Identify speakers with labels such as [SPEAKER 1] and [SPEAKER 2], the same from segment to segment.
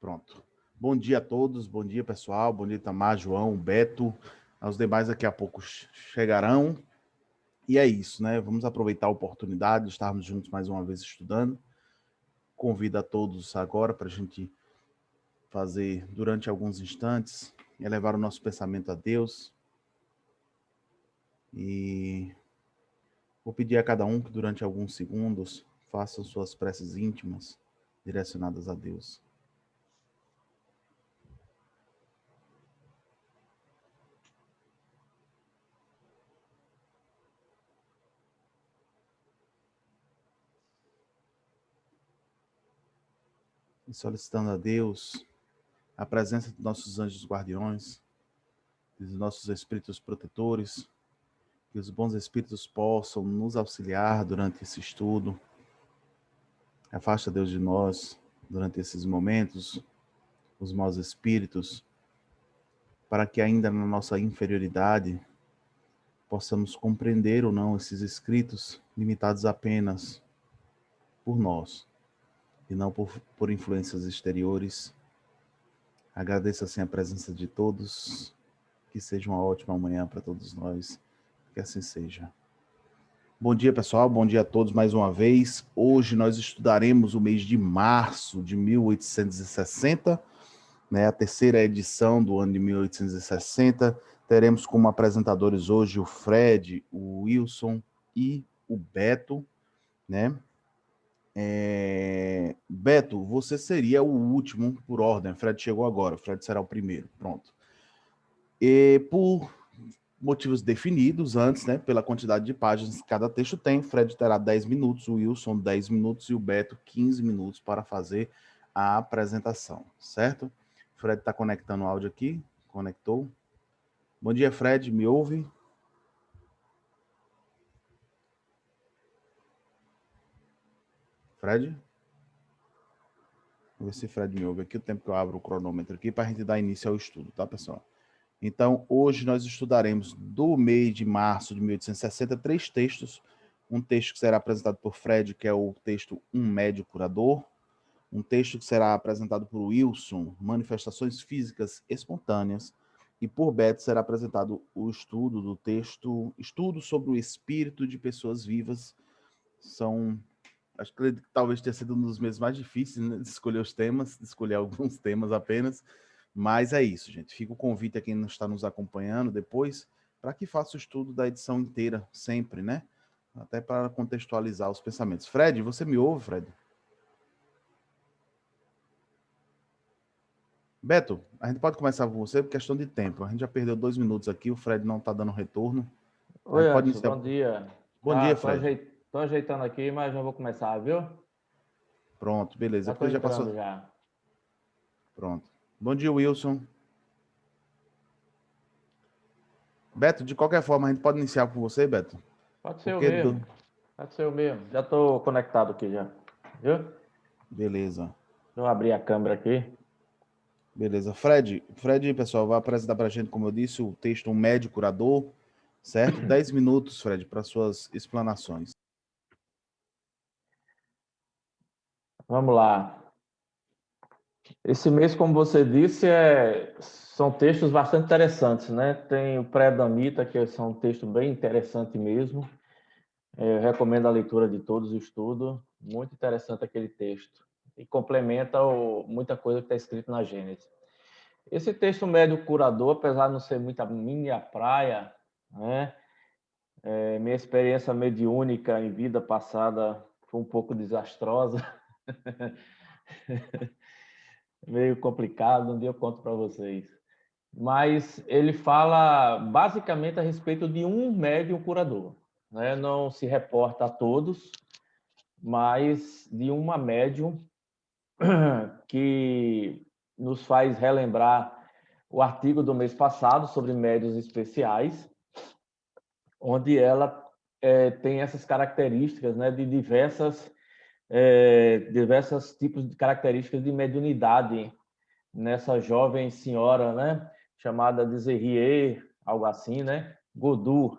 [SPEAKER 1] Pronto. Bom dia a todos, bom dia pessoal, bom dia Itamar, João, Beto, os demais daqui a pouco chegarão. E é isso, né? Vamos aproveitar a oportunidade de estarmos juntos mais uma vez estudando. Convido a todos agora para a gente fazer durante alguns instantes, elevar o nosso pensamento a Deus. E vou pedir a cada um que durante alguns segundos façam suas preces íntimas direcionadas a Deus. E solicitando a Deus a presença dos nossos anjos guardiões, dos nossos espíritos protetores, que os bons espíritos possam nos auxiliar durante esse estudo. Afasta Deus de nós durante esses momentos, os maus espíritos, para que ainda na nossa inferioridade possamos compreender ou não esses escritos limitados apenas por nós e não por influências exteriores. Agradeço assim a presença de todos, que seja uma ótima manhã para todos nós, que assim seja. Bom dia, pessoal, bom dia a todos mais uma vez. Hoje nós estudaremos o mês de março de 1860, né, a terceira edição do ano de 1860. Teremos como apresentadores hoje o Fred, o Wilson e o Beto, né? Beto, você seria o último por ordem. O Fred chegou agora, o Fred será o primeiro. Pronto. E por motivos definidos antes, né, pela quantidade de páginas que cada texto tem, Fred terá 10 minutos, o Wilson 10 minutos e o Beto 15 minutos para fazer a apresentação, certo? Fred está conectando o áudio aqui, conectou. Bom dia, Fred, me ouve? Fred? Vou ver se Fred me ouve aqui, o tempo que eu abro o cronômetro aqui para a gente dar início ao estudo, tá, pessoal? Então, hoje nós estudaremos do mês de março de 1860 três textos. Um texto que será apresentado por Fred, que é o texto Um Médio Curador. Um texto que será apresentado por Wilson, Manifestações Físicas Espontâneas. E por Beto será apresentado o estudo do texto Estudo sobre o Espírito de Pessoas Vivas. Acho que talvez tenha sido um dos meses mais difíceis, né, de escolher os temas, de escolher alguns temas apenas. Mas é isso, gente. Fica o convite a quem não está nos acompanhando depois, para que faça o estudo da edição inteira, sempre, né? Até para contextualizar os pensamentos. Fred, você me ouve, Fred? Beto, a gente pode começar com você por questão de tempo. A gente já perdeu 2 minutos aqui, o Fred não está dando retorno. A
[SPEAKER 2] Oi,
[SPEAKER 1] gente pode
[SPEAKER 2] Anderson,
[SPEAKER 1] iniciar.
[SPEAKER 2] bom dia.
[SPEAKER 1] Bom dia,
[SPEAKER 2] Tô
[SPEAKER 1] Fred.
[SPEAKER 2] tô ajeitando aqui, mas já vou começar, viu?
[SPEAKER 1] Pronto, beleza.
[SPEAKER 2] Já
[SPEAKER 1] Porque
[SPEAKER 2] tô
[SPEAKER 1] já passou.
[SPEAKER 2] entrando já.
[SPEAKER 1] Pronto. Bom dia, Wilson. Beto, de qualquer forma, a gente pode iniciar com você, Beto?
[SPEAKER 2] Pode ser o
[SPEAKER 1] Porque.
[SPEAKER 2] mesmo. Pode ser o mesmo. Já tô conectado aqui já. Viu? Deixa
[SPEAKER 1] Beleza.
[SPEAKER 2] eu abrir a câmera aqui.
[SPEAKER 1] Beleza. Fred, pessoal, vai apresentar para a gente, como eu disse, o texto Um Médio Curador, certo? 10 minutos, Fred, para suas explanações.
[SPEAKER 2] Vamos lá. Esse mês, como você disse, são textos bastante interessantes, né? Tem o Pré-Damita, que é um texto bem interessante mesmo. Eu recomendo a leitura de todos o estudo. Muito interessante aquele texto. E complementa muita coisa que está escrito na Gênesis. Esse texto médio curador, apesar de não ser muito a minha praia, né? Minha experiência mediúnica em vida passada foi um pouco desastrosa. Meio complicado, um dia eu conto para vocês. Mas ele fala basicamente a respeito de um médium curador, né? Não se reporta a todos, mas de uma médium que nos faz relembrar o artigo do mês passado sobre médiuns especiais, onde ela tem essas características, né, de diversos tipos de características de mediunidade nessa jovem senhora, né, chamada de Zerrier, algo assim, né, Godu.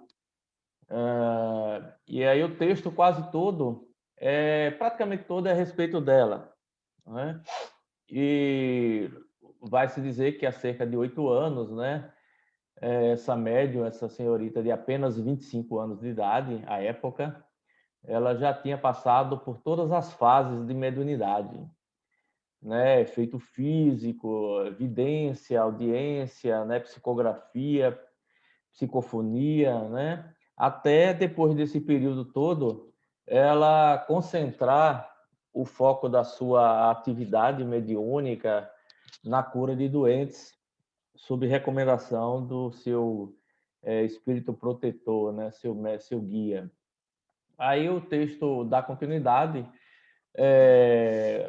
[SPEAKER 2] E aí o texto quase todo, praticamente todo é a respeito dela, né? E vai se dizer que há cerca de 8 anos, né, essa médium, essa senhorita de apenas 25 anos de idade, à época, ela já tinha passado por todas as fases de mediunidade, né? Efeito físico, vidência, audiência, né? Psicografia, psicofonia, né? Até depois desse período todo, ela concentrar o foco da sua atividade mediúnica na cura de doentes, sob recomendação do seu espírito protetor, né? Seu guia. Aí o texto dá continuidade,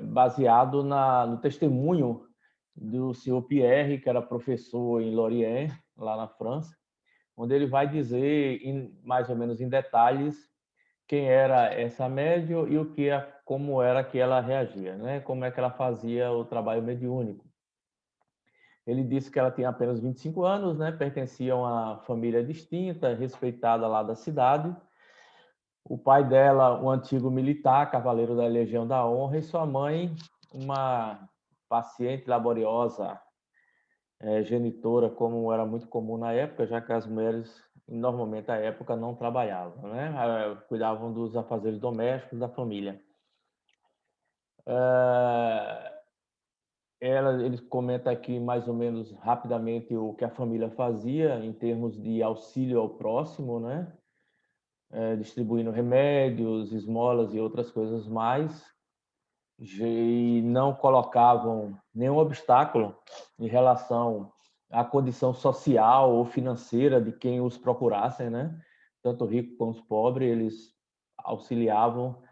[SPEAKER 2] baseado no testemunho do senhor Pierre, que era professor em Lorient, lá na França, onde ele vai dizer, mais ou menos em detalhes, quem era essa médium e como era que ela reagia, né? Como é que ela fazia o trabalho mediúnico. Ele disse que ela tinha apenas 25 anos, né? Pertencia a uma família distinta, respeitada lá da cidade. O pai dela, um antigo militar, cavaleiro da Legião da Honra, e sua mãe, uma paciente, laboriosa, genitora, como era muito comum na época, já que as mulheres, normalmente, à época, não trabalhavam, né? Cuidavam dos afazeres domésticos da família. Ele comenta aqui, mais ou menos, rapidamente, o que a família fazia em termos de auxílio ao próximo, né? Distribuindo remédios, esmolas e outras coisas mais, e não colocavam nenhum obstáculo em relação à condição social ou financeira de quem os procurassem, né? Tanto rico como os pobres, eles auxiliavam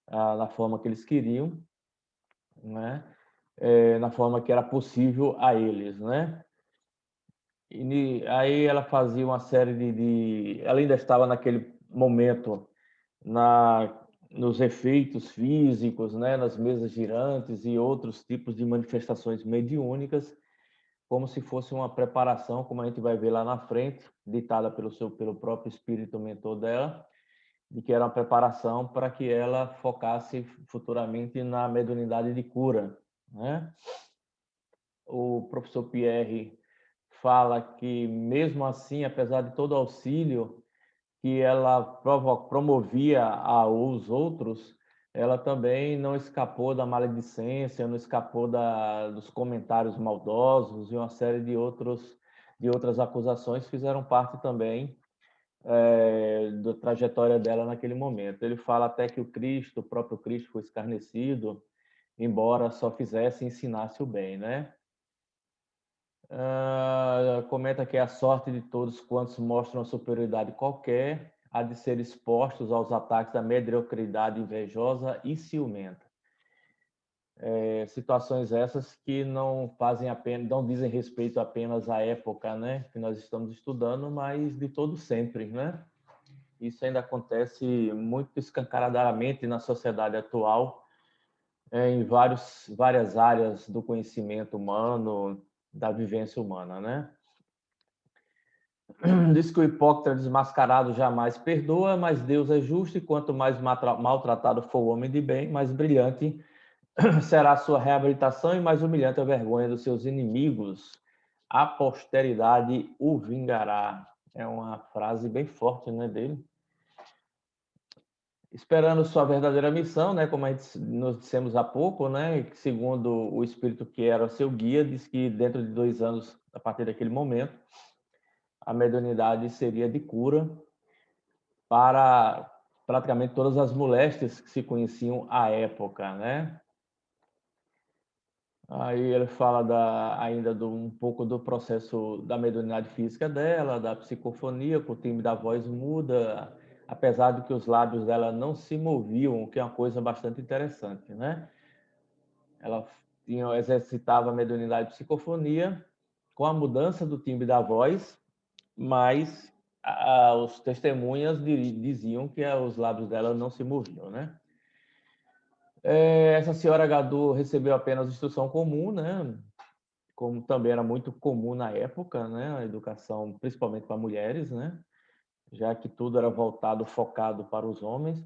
[SPEAKER 2] na forma que eles queriam, né? Na forma que era possível a eles, né? E aí ela fazia uma série ela ainda estava naquele momento nos efeitos físicos, né, nas mesas girantes e outros tipos de manifestações mediúnicas, como se fosse uma preparação, como a gente vai ver lá na frente, ditada pelo próprio espírito mentor dela, de que era uma preparação para que ela focasse futuramente na mediunidade de cura, né? O professor Pierre fala que, mesmo assim, apesar de todo o auxílio que ela promovia aos outros, ela também não escapou da maledicência, não escapou dos comentários maldosos e uma série de outras acusações fizeram parte também da trajetória dela naquele momento. Ele fala até que o próprio Cristo foi escarnecido, embora só fizesse e ensinasse o bem, né? Comenta que a sorte de todos quantos mostram superioridade qualquer há de ser expostos aos ataques da mediocridade invejosa e ciumenta. Situações essas que não dizem respeito apenas à época, né, que nós estamos estudando, mas de todo sempre, né? Isso ainda acontece muito escancaradamente na sociedade atual, em várias áreas do conhecimento humano, da vivência humana, né? Diz que o hipócrita desmascarado jamais perdoa, mas Deus é justo e quanto mais maltratado for o homem de bem, mais brilhante será a sua reabilitação e mais humilhante a vergonha dos seus inimigos. A posteridade o vingará. É uma frase bem forte, né, dele. Esperando sua verdadeira missão, né, como nós dissemos há pouco, né, que segundo o espírito que era seu guia, diz que dentro de 2 anos, a partir daquele momento, a mediunidade seria de cura para praticamente todas as moléstias que se conheciam à época, né? Aí ele fala ainda um pouco do processo da mediunidade física dela, da psicofonia, que o timbre da voz muda, apesar de que os lábios dela não se moviam, o que é uma coisa bastante interessante, né? Ela exercitava a mediunidade de psicofonia com a mudança do timbre da voz, mas os testemunhas diziam que os lábios dela não se moviam, né? Essa senhora Gadu recebeu apenas instrução comum, né? Como também era muito comum na época, né? A educação, principalmente para mulheres, né? Já que tudo era focado para os homens.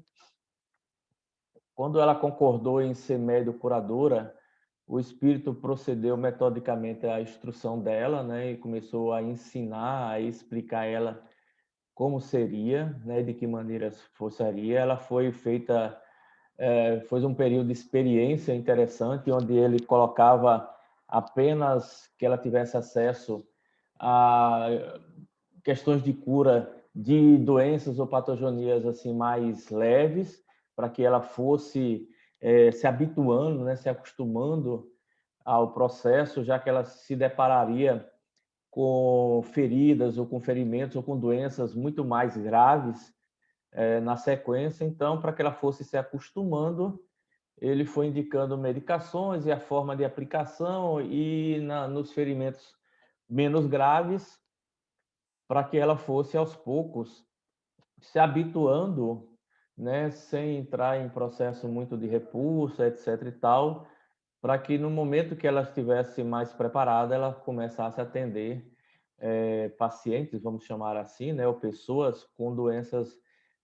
[SPEAKER 2] Quando ela concordou em ser médium curadora, o espírito procedeu metodicamente à instrução dela, né, e começou a ensinar, a explicar a ela como seria, né, de que maneira seria. Ela foi feita, foi um período de experiência interessante, onde ele colocava apenas que ela tivesse acesso a questões de cura de doenças ou patogenias assim mais leves, para que ela fosse se habituando, né, se acostumando ao processo, já que ela se depararia com feridas ou com ferimentos ou com doenças muito mais graves na sequência. Então, para que ela fosse se acostumando, ele foi indicando medicações e a forma de aplicação e nos ferimentos menos graves, para que ela fosse aos poucos se habituando, né, sem entrar em processo muito de repulsa, etc e tal, para que no momento que ela estivesse mais preparada, ela começasse a atender pacientes, vamos chamar assim, né, ou pessoas com doenças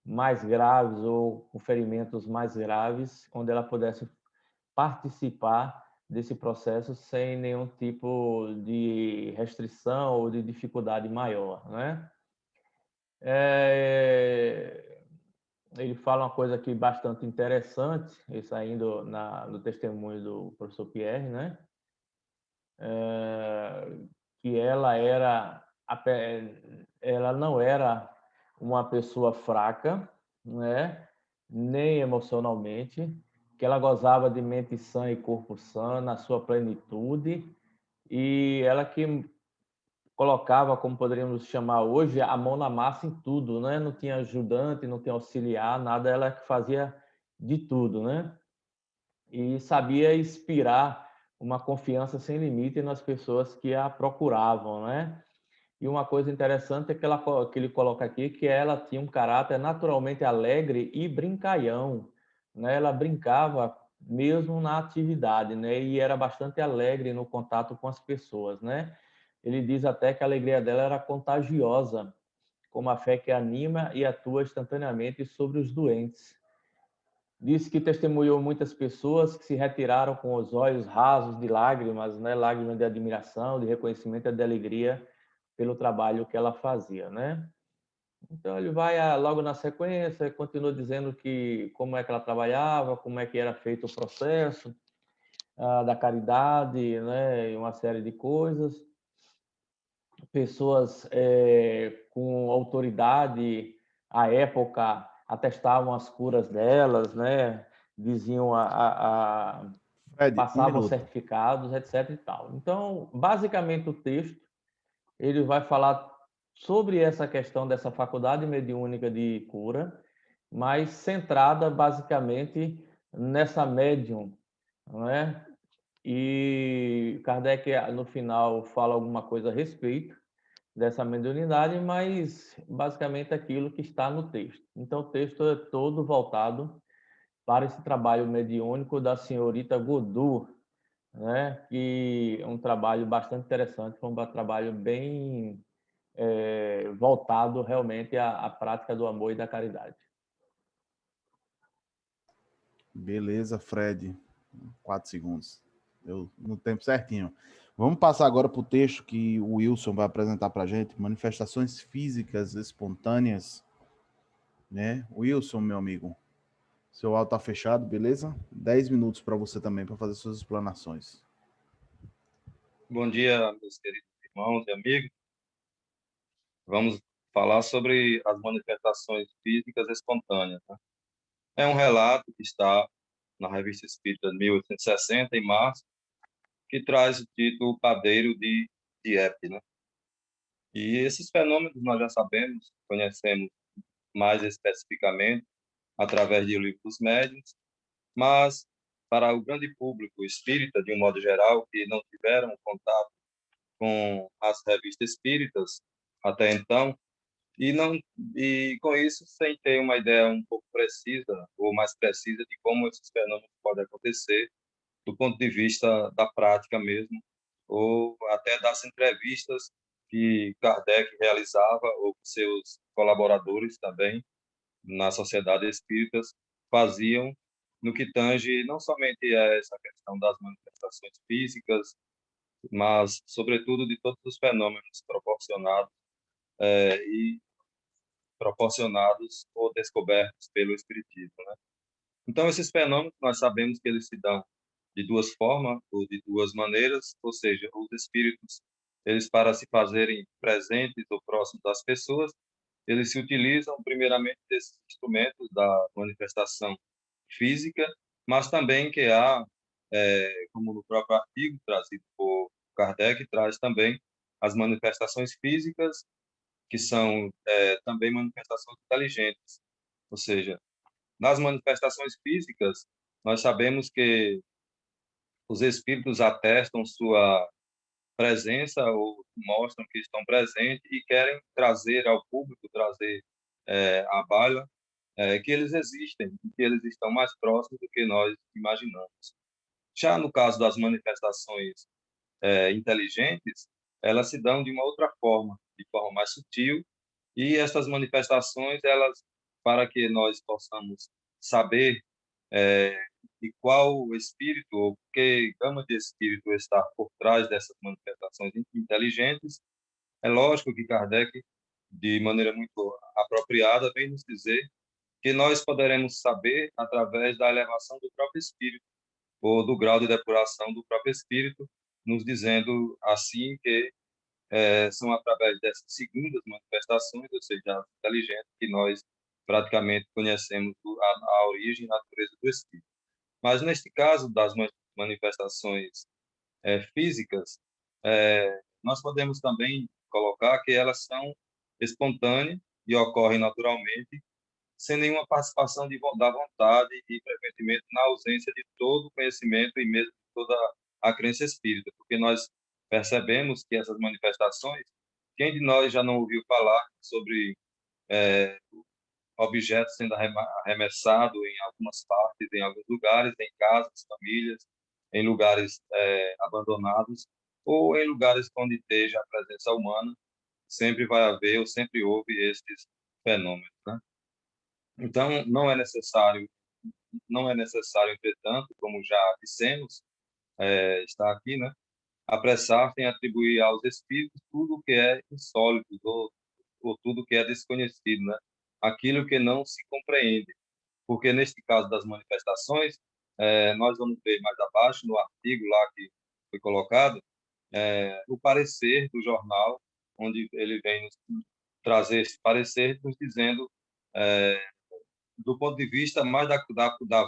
[SPEAKER 2] mais graves ou com ferimentos mais graves, onde ela pudesse participar desse processo sem nenhum tipo de restrição ou de dificuldade maior, né? Ele fala uma coisa aqui bastante interessante, isso ainda no testemunho do professor Pierre, né? Que ela não era uma pessoa fraca, né? Nem emocionalmente, que ela gozava de mente sã e corpo sã na sua plenitude, e ela que colocava, como poderíamos chamar hoje, a mão na massa em tudo, né? Não tinha ajudante, não tinha auxiliar, nada, ela que fazia de tudo, né? E sabia inspirar uma confiança sem limite nas pessoas que a procuravam, né? E uma coisa interessante é que ele coloca aqui que ela tinha um caráter naturalmente alegre e brincalhão, né? Ela brincava mesmo na atividade, né? E era bastante alegre no contato com as pessoas, né? Ele diz até que a alegria dela era contagiosa, como a fé que anima e atua instantaneamente sobre os doentes. Disse que testemunhou muitas pessoas que se retiraram com os olhos rasos de lágrimas, né? Lágrimas de admiração, de reconhecimento e de alegria pelo trabalho que ela fazia, né? Então ele vai logo na sequência, continua dizendo que como é que ela trabalhava, como é que era feito o processo da caridade, né? E uma série de coisas. Pessoas com autoridade à época atestavam as curas delas, né? Diziam
[SPEAKER 1] Fred, um
[SPEAKER 2] passavam
[SPEAKER 1] minuto.
[SPEAKER 2] certificados, etc. e tal. Então, basicamente o texto ele vai falar sobre essa questão dessa faculdade mediúnica de cura, mas centrada basicamente nessa médium, não é? E Kardec no final fala alguma coisa a respeito dessa mediunidade, mas basicamente aquilo que está no texto. Então o texto é todo voltado para esse trabalho mediúnico da senhorita Godu, né? Que é um trabalho bastante interessante, foi um trabalho bem voltado realmente à prática do amor e da caridade.
[SPEAKER 1] Beleza, Fred. 4 segundos. Eu no tempo certinho. Vamos passar agora para o texto que o Wilson vai apresentar para a gente, manifestações físicas espontâneas, né? Wilson, meu amigo, seu áudio tá fechado, beleza? 10 minutos para você também, para fazer suas explanações.
[SPEAKER 3] Bom dia, meus queridos irmãos e amigos. Vamos falar sobre as manifestações físicas espontâneas, né? É um relato que está na Revista Espírita de 1860, em março, que traz o título Padeiro de Dieppe, né? E esses fenômenos nós já sabemos, conhecemos mais especificamente através de livros dos médiuns, mas para o grande público espírita, de um modo geral, que não tiveram contato com as revistas espíritas até então, não e com isso sem ter uma ideia um pouco precisa ou mais precisa de como esses fenômenos podem acontecer do ponto de vista da prática mesmo, ou até das entrevistas que Kardec realizava ou seus colaboradores também na Sociedade Espíritas faziam no que tange não somente a essa questão das manifestações físicas, mas, sobretudo, de todos os fenômenos proporcionados ou descobertos pelo Espiritismo, né? Então, esses fenômenos, nós sabemos que eles se dão de duas formas ou de duas maneiras, ou seja, os espíritos, eles para se fazerem presentes ou próximos das pessoas, eles se utilizam primeiramente desses instrumentos da manifestação física, mas também que há, como no próprio artigo trazido por Kardec, traz também as manifestações físicas, que são também manifestações inteligentes, ou seja, nas manifestações físicas, nós sabemos que os espíritos atestam sua presença ou mostram que estão presentes e querem trazer ao público, trazer à baila, que eles existem, que eles estão mais próximos do que nós imaginamos. Já no caso das manifestações inteligentes, elas se dão de uma outra forma, de forma mais sutil, e essas manifestações, elas, para que nós possamos saber de qual espírito ou que gama de espírito está por trás dessas manifestações inteligentes, é lógico que Kardec, de maneira muito apropriada, vem nos dizer que nós poderemos saber através da elevação do próprio espírito, ou do grau de depuração do próprio espírito, nos dizendo assim que são através dessas segundas manifestações, ou seja, as inteligentes, que nós praticamente conhecemos a origem e a natureza do espírito. Mas neste caso das manifestações físicas, nós podemos também colocar que elas são espontâneas e ocorrem naturalmente, sem nenhuma participação da vontade e frequentemente na ausência de todo o conhecimento e mesmo de toda a crença espírita, porque nós percebemos que essas manifestações, quem de nós já não ouviu falar sobre objetos sendo arremessados em algumas partes, em alguns lugares, em casas, famílias, em lugares abandonados, ou em lugares onde esteja a presença humana, sempre vai haver ou sempre houve esses fenômenos, né? Então, não é necessário, entretanto, como já dissemos, está aqui, né, apressar-se em atribuir aos espíritos tudo o que é insólito ou tudo o que é desconhecido, né? Aquilo que não se compreende. Porque, neste caso das manifestações, nós vamos ver mais abaixo, no artigo lá que foi colocado, o parecer do jornal, onde ele vem nos trazer esse parecer, nos dizendo, do ponto de vista mais da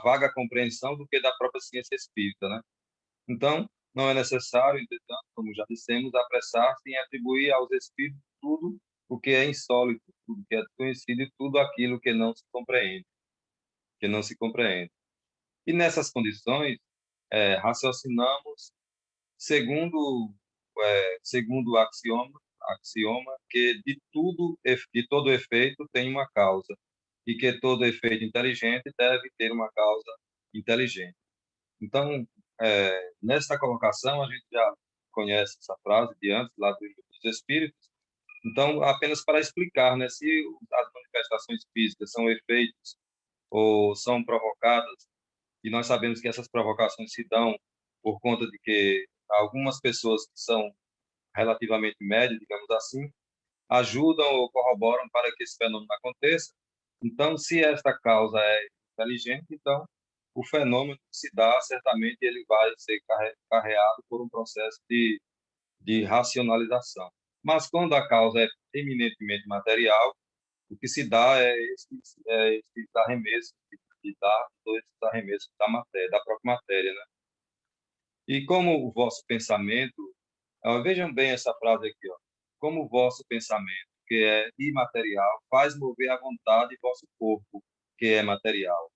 [SPEAKER 3] vaga compreensão do que da própria ciência espírita, né? Então, não é necessário, entretanto, como já dissemos, apressar-se em atribuir aos espíritos tudo o que é insólito, tudo que é desconhecido e tudo aquilo que não se compreende, que não se compreende. E nessas condições, raciocinamos segundo o axioma que de todo efeito tem uma causa e que todo efeito inteligente deve ter uma causa inteligente. Então, nesta colocação, a gente já conhece essa frase de antes, lá do Livro dos Espíritos. Então, apenas para explicar, né, se as manifestações físicas são efeitos ou são provocadas, e nós sabemos que essas provocações se dão por conta de que algumas pessoas que são relativamente médias, digamos assim, ajudam ou corroboram para que esse fenômeno aconteça. Então, se esta causa é inteligente, então o fenômeno que se dá, certamente ele vai ser carreado por um processo de racionalização. Mas quando a causa é eminentemente material, o que se dá esses arremessos de dar dois arremessos da matéria, da própria matéria, né? E como o vosso pensamento, vejam bem essa frase aqui, ó. Como o vosso pensamento, que é imaterial, faz mover à vontade vosso corpo, que é material.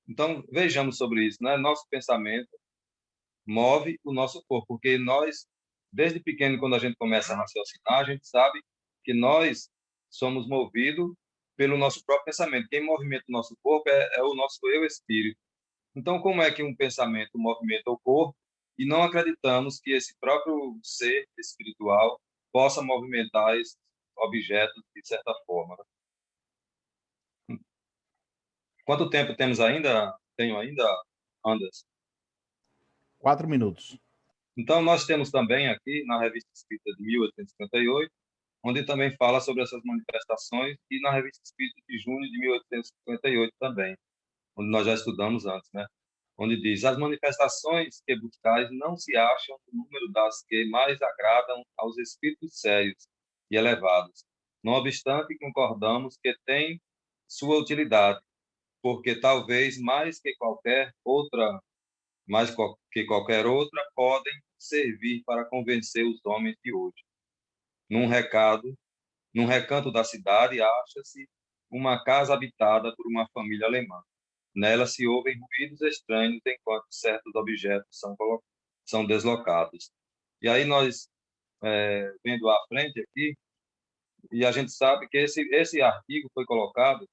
[SPEAKER 3] Então, vejamos sobre isso, né? Nosso pensamento move o nosso corpo, porque nós, desde pequeno, quando a gente começa a raciocinar, a gente sabe que nós somos movidos pelo nosso próprio pensamento. Quem movimenta o nosso corpo é o nosso eu espírito. Então, como é que um pensamento movimenta o corpo e não acreditamos que esse próprio ser espiritual possa movimentar esses objetos de certa forma, né? Quanto tempo temos ainda, tenho ainda, Anderson?
[SPEAKER 1] 4 minutos.
[SPEAKER 3] Então, nós temos também aqui, na Revista Espírita de 1858, onde também fala sobre essas manifestações, e na Revista Espírita de junho de 1858 também, onde nós já estudamos antes, né? Onde diz: as manifestações que buscais não se acham no número das que mais agradam aos espíritos sérios e elevados. Não obstante, concordamos que tem sua utilidade, porque talvez mais que qualquer outra, podem servir para convencer os homens de hoje. Num recanto da cidade, acha-se uma casa habitada por uma família alemã. Nela se ouvem ruídos estranhos enquanto certos objetos são deslocados. E aí nós, vendo à frente aqui, e a gente sabe que esse artigo foi colocado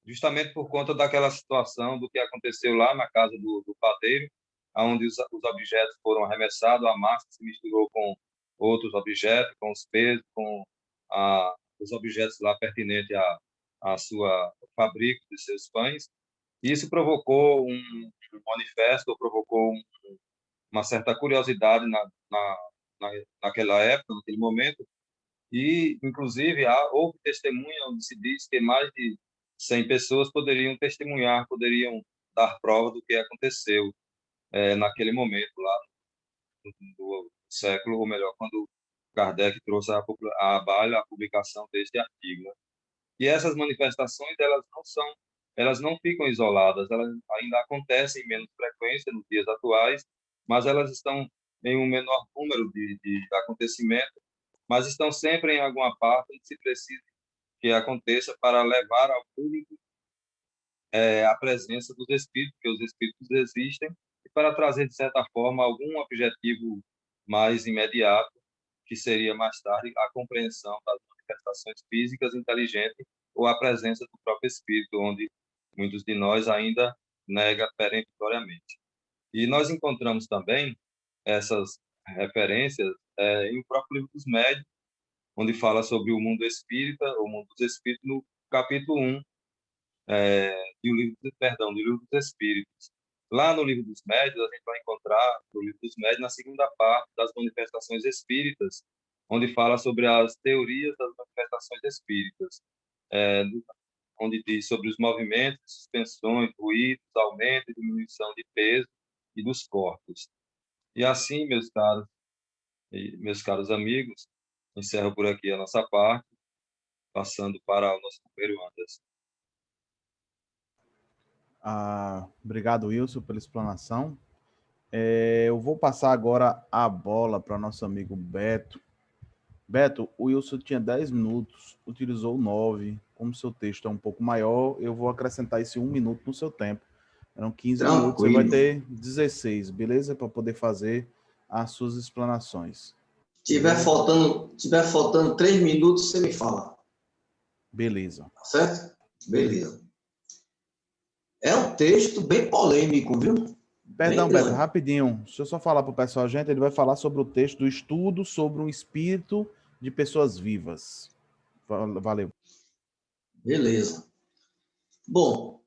[SPEAKER 3] justamente por conta daquela situação do que aconteceu lá na casa do padeiro, onde os objetos foram arremessados, a massa se misturou com outros objetos, com os pesos, com os objetos lá pertinentes à sua fábrica de seus pães. Isso provocou um manifesto, provocou uma certa curiosidade naquela época, naquele momento, e, inclusive, houve testemunha onde se diz que mais de 100 pessoas poderiam testemunhar, poderiam dar prova do que aconteceu naquele momento lá do século, ou melhor, quando Kardec trouxe à baila a publicação deste artigo, né? E essas manifestações, elas não ficam isoladas, elas ainda acontecem em menos frequência nos dias atuais, mas elas estão em um menor número de acontecimentos, mas estão sempre em alguma parte onde se precisa que aconteça para levar ao público a presença dos espíritos, que os espíritos existem, e para trazer, de certa forma, algum objetivo mais imediato, que seria mais tarde a compreensão das manifestações físicas inteligentes ou a presença do próprio espírito, onde muitos de nós ainda negam peremptoriamente. E nós encontramos também essas referências em o próprio Livro dos Médiuns, onde fala sobre o mundo espírita, o mundo dos espíritos, no capítulo 1 do Livro dos Espíritos. Lá no Livro dos Médiuns, a gente vai encontrar, no Livro dos Médiuns, na segunda parte das manifestações espíritas, onde fala sobre as teorias das manifestações espíritas, onde diz sobre os movimentos, suspensões, ruídos, aumento e diminuição de peso e dos corpos. E assim, meus caros amigos, encerro por aqui a nossa parte, passando para o nosso companheiro Anderson.
[SPEAKER 1] Obrigado, Wilson, pela explanação. Eu vou passar agora a bola para o nosso amigo Beto. Beto, o Wilson tinha 10 minutos, utilizou 9. Como seu texto é um pouco maior, eu vou acrescentar esse 1 minuto no seu tempo. Eram 15 minutos, você vai ter 16, beleza? Para poder fazer as suas explanações.
[SPEAKER 4] Tiver faltando 3 minutos, você me fala.
[SPEAKER 1] Beleza.
[SPEAKER 4] Tá certo? Beleza. É um texto bem polêmico, viu?
[SPEAKER 1] Perdão, Beto, rapidinho. Deixa eu só falar para o pessoal, gente. Ele vai falar sobre o texto do estudo sobre um espírito de pessoas vivas. Valeu.
[SPEAKER 4] Beleza. Bom,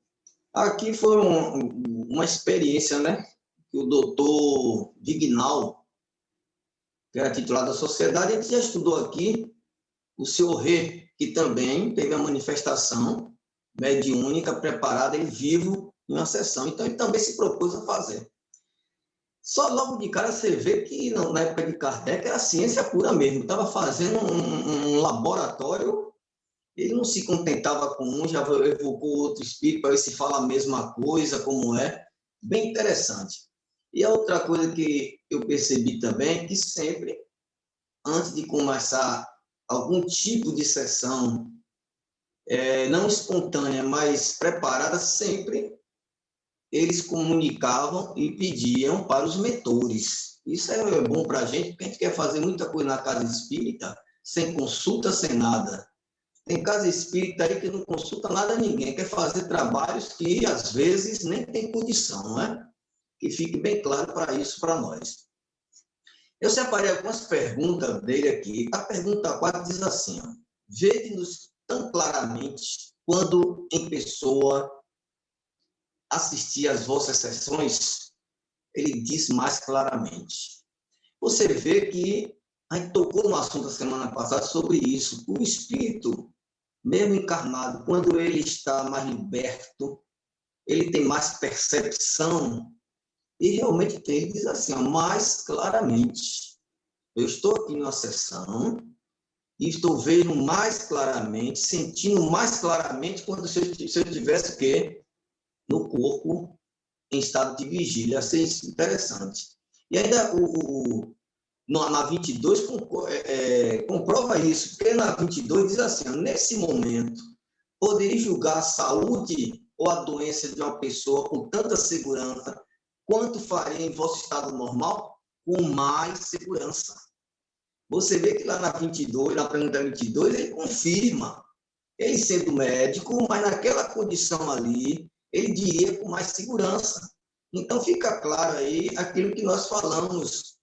[SPEAKER 4] aqui foi uma experiência, né? Que o doutor Vignal, que era titular da sociedade, a gente já estudou aqui. O senhor Rê, que também teve a manifestação mediúnica preparada em vivo em uma sessão. Então, ele também se propôs a fazer. Só logo de cara você vê que na época de Kardec era ciência pura mesmo. Estava fazendo um laboratório, ele não se contentava com um, já evocou outro espírito para ver se fala a mesma coisa, como é. Bem interessante. E a outra coisa que eu percebi também é que sempre, antes de começar algum tipo de sessão, não espontânea, mas preparada, sempre eles comunicavam e pediam para os mentores. Isso é bom para a gente, porque a gente quer fazer muita coisa na casa espírita, sem consulta, sem nada. Tem casa espírita aí que não consulta nada a ninguém, quer fazer trabalhos que, às vezes, nem tem condição, não é? Que fique bem claro para isso, para nós. Eu separei algumas perguntas dele aqui. A pergunta 4 diz assim, vede-nos tão claramente quando em pessoa assistir às vossas sessões, ele diz mais claramente. Você vê que a gente tocou no assunto da semana passada sobre isso. O espírito, mesmo encarnado, quando ele está mais liberto, ele tem mais percepção, e realmente tem, ele diz assim, ó, mais claramente. Eu estou aqui numa sessão e estou vendo mais claramente, sentindo mais claramente quando se eu tivesse o quê? No corpo, em estado de vigília. Achei isso interessante. E ainda na 22 comprova isso, porque na 22 diz assim, nesse momento, poderia julgar a saúde ou a doença de uma pessoa com tanta segurança quanto faria em vosso estado normal, com mais segurança. Você vê que lá na 22, na pergunta 22, ele confirma, ele sendo médico, mas naquela condição ali, ele diria com mais segurança. Então, fica claro aí aquilo que nós falamos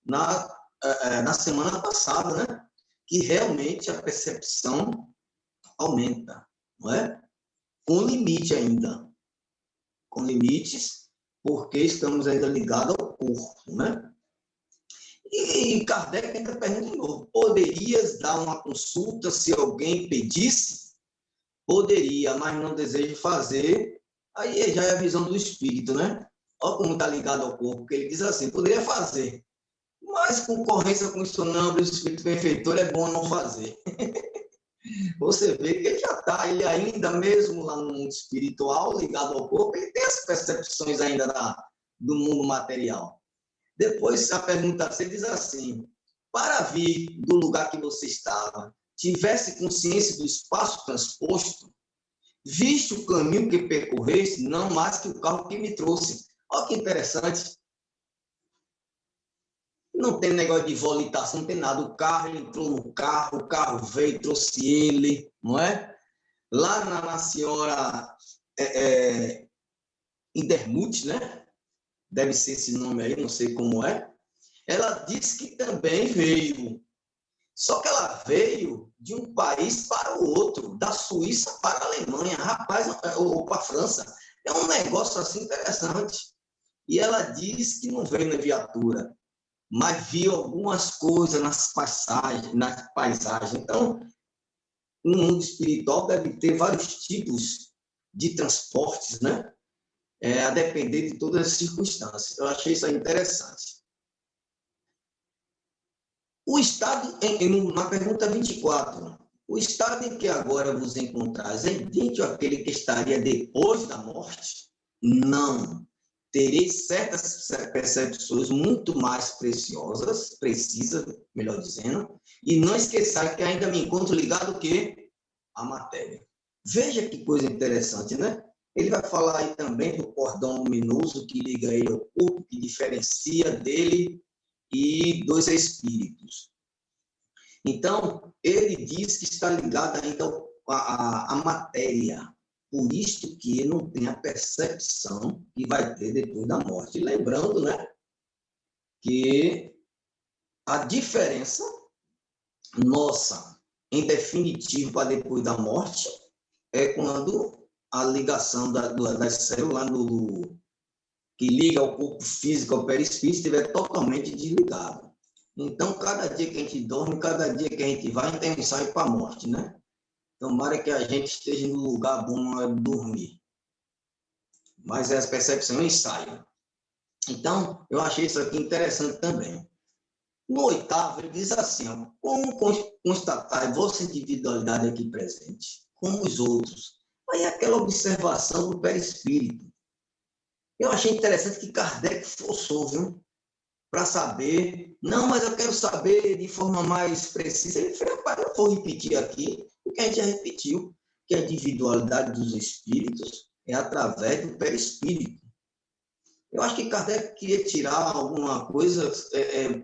[SPEAKER 4] na semana passada, né? Que realmente a percepção aumenta, não é? Com limite ainda. Com limites, porque estamos ainda ligados ao corpo, né? E Kardec ainda pergunta de novo, poderias dar uma consulta se alguém pedisse? Poderia, mas não desejo fazer. Aí já é a visão do espírito, né? Olha como está ligado ao corpo, porque ele diz assim, poderia fazer, mas concorrência com o sonâmbulo, o espírito benfeitor, é bom não fazer. Você vê que ele já está, ele ainda mesmo lá no mundo espiritual, ligado ao corpo, ele tem as percepções ainda do mundo material. Depois a pergunta você diz assim, para vir do lugar que você estava, tivesse consciência do espaço transposto, viste o caminho que percorreste, não mais que o carro que me trouxe. Olha que interessante. Não tem negócio de volitação, não tem nada. O carro, ele entrou no carro, o carro veio, trouxe ele, não é? Lá na senhora Indermuth, né? Deve ser esse nome aí, não sei como é. Ela disse que também veio. Só que ela veio de um país para o outro, da Suíça para a Alemanha, rapaz, ou para a França. É um negócio assim interessante. E ela diz que não veio na viatura, mas viu algumas coisas nas paisagens. Então, no mundo espiritual deve ter vários tipos de transportes, né? A depender de todas as circunstâncias. Eu achei isso aí interessante. O estado, na pergunta 24, o estado em que agora vos encontrais é idêntico àquele que estaria depois da morte? Não. Tereis certas percepções muito mais precisas, melhor dizendo, e não esqueçais que ainda me encontro ligado ao quê? À matéria. Veja que coisa interessante, né? Ele vai falar aí também do cordão luminoso que liga ele ao corpo, que diferencia dele e dos espíritos. Então, ele diz que está ligado ainda à matéria, por isso que não tem a percepção que vai ter depois da morte. Lembrando, né, que a diferença nossa, em definitivo, para depois da morte, é quando a ligação das células que liga ao corpo físico, ao perispírito, estiver totalmente desligado. Então, cada dia que a gente dorme, cada dia que a gente vai, a gente tem um ensaio para a morte, né? Tomara que a gente esteja no lugar bom na hora de dormir. Mas essa percepção é um ensaio. Então, eu achei isso aqui interessante também. No 8º, ele diz assim, ó, como constatar vossa individualidade aqui presente, como os outros? Aí aquela observação do perispírito. Eu achei interessante que Kardec forçou, viu? Para saber, não, mas eu quero saber de forma mais precisa. Ele falou, rapaz, eu vou repetir aqui o que a gente já repetiu, que a individualidade dos espíritos é através do perispírito. Eu acho que Kardec queria tirar alguma coisa,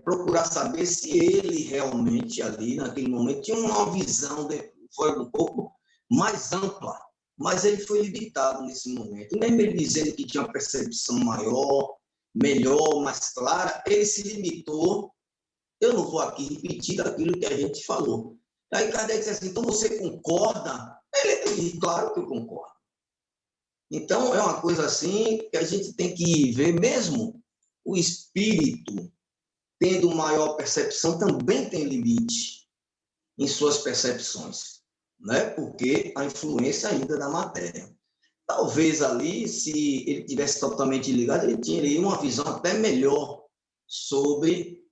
[SPEAKER 4] procurar saber se ele realmente ali, naquele momento, tinha uma visão, foi um pouco mais ampla, mas ele foi limitado nesse momento. Mesmo ele dizendo que tinha uma percepção maior, melhor, mais clara, ele se limitou. Eu não vou aqui repetir aquilo que a gente falou. Aí Kardec disse assim, então você concorda? Ele disse, claro que eu concordo. Então, é uma coisa assim que a gente tem que ver mesmo. O espírito, tendo maior percepção, também tem limite em suas percepções, né? Porque a influência ainda da matéria. Talvez ali, se ele tivesse totalmente ligado, ele teria uma visão até melhor sobre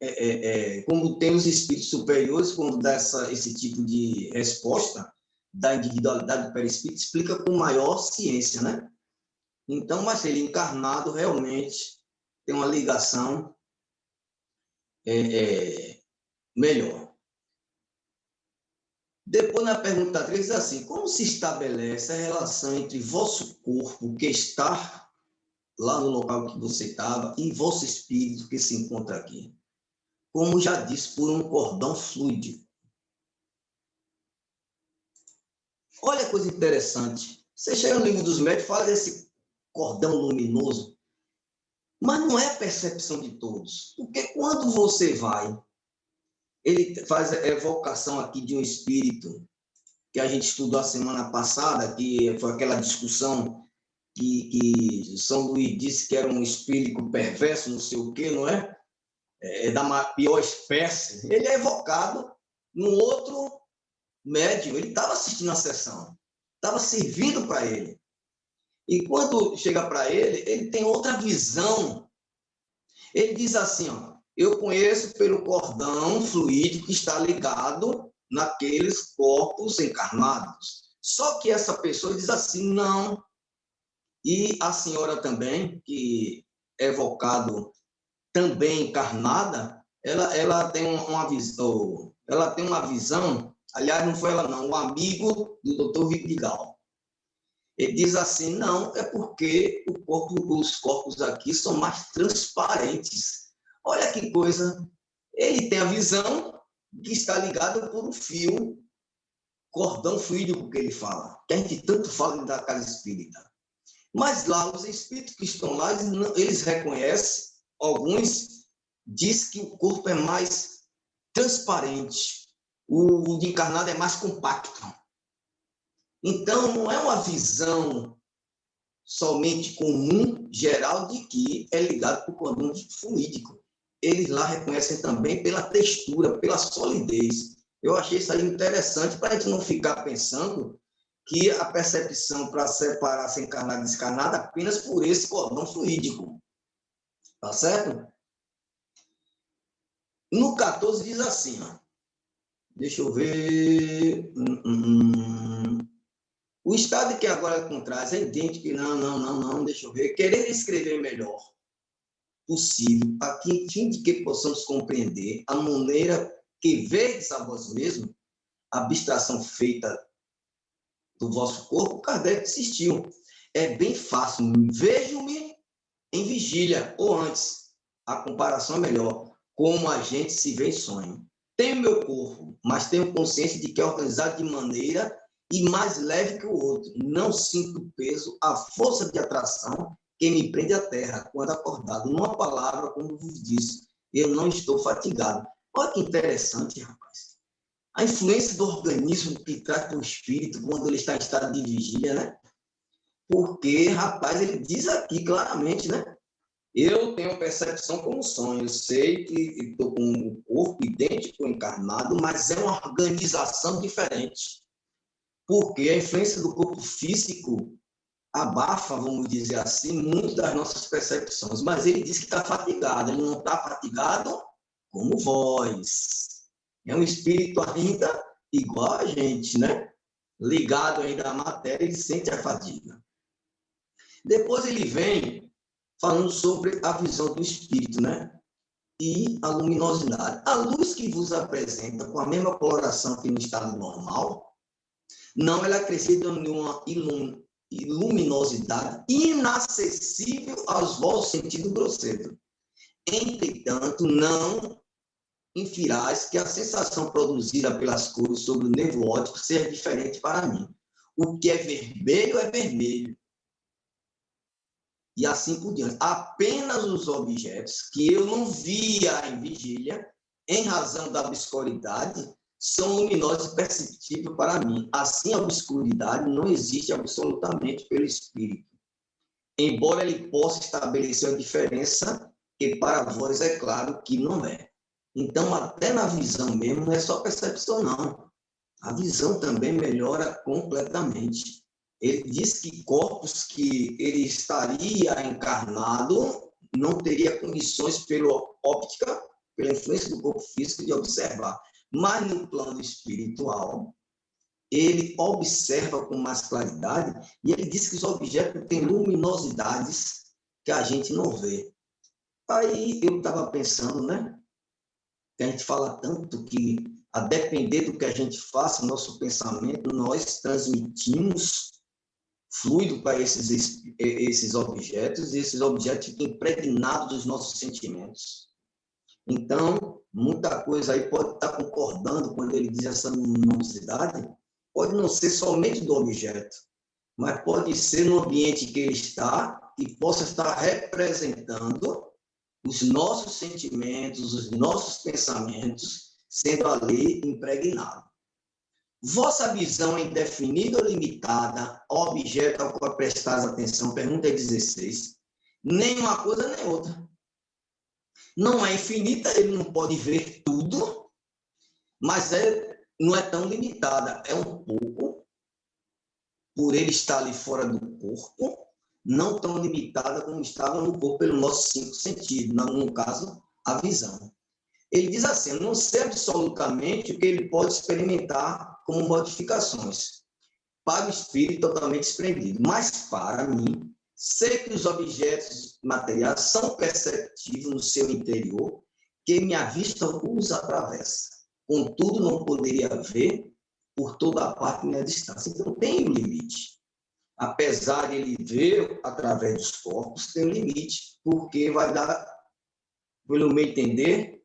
[SPEAKER 4] como tem os espíritos superiores, quando dá esse tipo de resposta da individualidade do perispírito, explica com maior ciência, né? Então, mas ele encarnado realmente tem uma ligação melhor. Depois, na pergunta 3, diz assim: como se estabelece a relação entre vosso corpo, que está lá no local que você estava, e vosso espírito, que se encontra aqui? Como já disse, por um cordão fluido. Olha a coisa interessante. Você chega no livro dos médios, fala desse cordão luminoso, mas não é a percepção de todos. Porque quando você vai, ele faz a evocação aqui de um espírito que a gente estudou a semana passada, que foi aquela discussão que São Luís disse que era um espírito perverso, não sei o quê, não é? Da pior espécie. Ele é evocado num outro médium. Ele estava assistindo a sessão, estava servindo para ele. E quando chega para ele, ele tem outra visão. Ele diz assim, ó: eu conheço pelo cordão fluídico que está ligado naqueles corpos encarnados. Só que essa pessoa diz assim, não. E a senhora também, que é evocado também encarnada, ela tem uma visão, aliás, não foi ela não, um amigo do Dr. Vidigal. Ele diz assim, não, é porque os corpos aqui são mais transparentes. Olha que coisa, ele tem a visão que está ligada por um fio, cordão fluídico que ele fala, que a gente tanto fala da casa espírita. Mas lá, os espíritos que estão lá, eles reconhecem, alguns dizem que o corpo é mais transparente, o de encarnado é mais compacto. Então, não é uma visão somente comum, geral, de que é ligado por cordão fluídico. Eles lá reconhecem também pela textura, pela solidez. Eu achei isso aí interessante para a gente não ficar pensando que a percepção para separar se encarnado e descarnado apenas por esse cordão fluídico. Tá certo? No 14 diz assim, ó. Deixa eu ver. O estado que agora contras é idêntico que não, deixa eu ver. Querer escrever melhor possível, a fim de que possamos compreender a maneira que vedes a vós mesmo, a abstração feita do vosso corpo, Kardec insistiu. É bem fácil. Vejo-me em vigília, ou antes. A comparação é melhor. Como a gente se vê em sonho. Tenho meu corpo, mas tenho consciência de que é organizado de maneira e mais leve que o outro. Não sinto o peso, a força de atração que me prende à terra quando acordado. Numa palavra, como vos disse, eu não estou fatigado. Olha que interessante, rapaz. A influência do organismo que traz para o espírito quando ele está em estado de vigília, né? Porque, rapaz, ele diz aqui claramente, né? Eu tenho percepção como sonho. Eu sei que estou com o corpo idêntico encarnado, mas é uma organização diferente. Porque a influência do corpo físico abafa, vamos dizer assim, muito das nossas percepções. Mas ele diz que está fatigado. Ele não está fatigado como vós. É um espírito ainda igual a gente, né? Ligado ainda à matéria, ele sente a fadiga. Depois ele vem falando sobre a visão do espírito, né? E a luminosidade. A luz que vos apresenta com a mesma coloração que no estado normal, não ela acrescenta uma luminosidade inacessível aos vossos sentidos grosseiros. Entretanto, não infirais que a sensação produzida pelas cores sobre o nervo óptico seja diferente para mim. O que é vermelho. E assim por diante. Apenas os objetos que eu não via em vigília, em razão da obscuridade, são luminosos e perceptíveis para mim. Assim, a obscuridade não existe absolutamente pelo espírito. embora ele possa estabelecer a diferença, que para vós é claro que não é. Então, até na visão mesmo, não é só percepção, não. A visão também melhora completamente. Ele diz que corpos que ele estaria encarnado não teria condições pela óptica, pela influência do corpo físico, de observar. Mas no plano espiritual, ele observa com mais claridade e ele diz que os objetos têm luminosidades que a gente não vê. Aí eu estava pensando, né? Que a gente fala tanto que, a depender do que a gente faça, nosso pensamento, nós transmitimos fluido para esses objetos, e esses objetos ficam impregnados dos nossos sentimentos. Então, muita coisa aí pode estar concordando quando ele diz essa luminosidade, pode não ser somente do objeto, mas pode ser no ambiente que ele está, que possa estar representando os nossos sentimentos, os nossos pensamentos, sendo ali impregnado. Vossa visão é indefinida ou limitada ao objeto ao qual prestais atenção? Pergunta 16. Nem uma coisa nem outra. Não é infinita, ele não pode ver tudo, mas não é tão limitada. É um pouco, por ele estar ali fora do corpo, não tão limitada como estava no corpo pelos nossos 5 sentidos, no caso, a visão. Ele diz assim, não sei absolutamente o que ele pode experimentar como modificações para o espírito totalmente desprendido, mas para mim, sei que os objetos materiais são perceptíveis no seu interior, que minha vista os atravessa. Contudo, não poderia ver por toda a parte minha distância. Então, tem um limite. Apesar de ele ver através dos corpos, tem um limite, porque vai dar, pelo meu entender,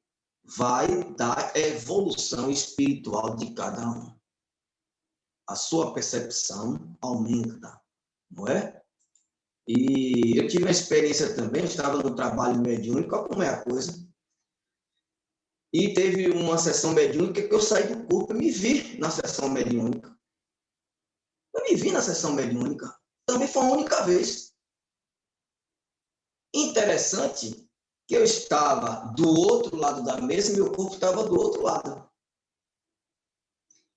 [SPEAKER 4] vai dar a evolução espiritual de cada um. A sua percepção aumenta, não é? E eu tive uma experiência também, eu estava no trabalho mediúnico, olha como é a coisa. E teve uma sessão mediúnica que eu saí do corpo e me vi na sessão mediúnica. Eu me vi na sessão mediúnica. Também foi a única vez. Interessante que eu estava do outro lado da mesa e meu corpo estava do outro lado.